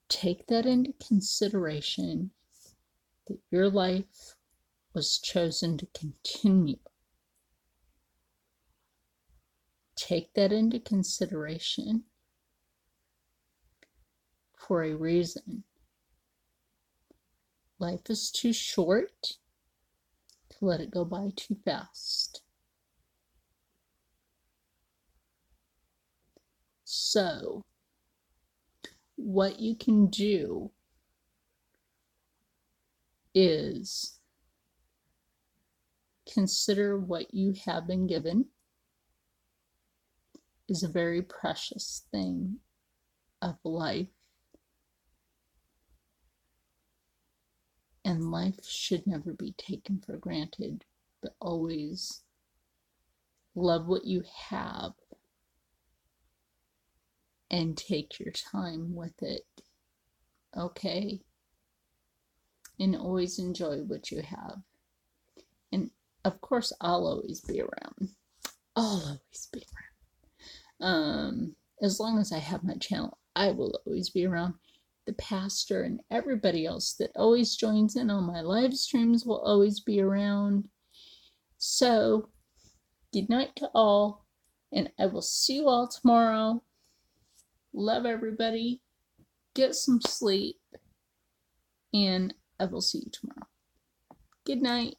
A: Take that into consideration, that your life was chosen to continue. Take that into consideration for a reason. Life is too short to let it go by too fast. So, what you can do is consider what you have been given is a very precious thing of life. And life should never be taken for granted, but always love what you have and take your time with it. Okay? And always enjoy what you have. And of course, I'll always be around. I'll always be around. As long as I have my channel, I will always be around. The pastor and everybody else that always joins in on my live streams will always be around. So, good night to all, and I will see you all tomorrow. Love everybody. Get some sleep, and I will see you tomorrow. Good night.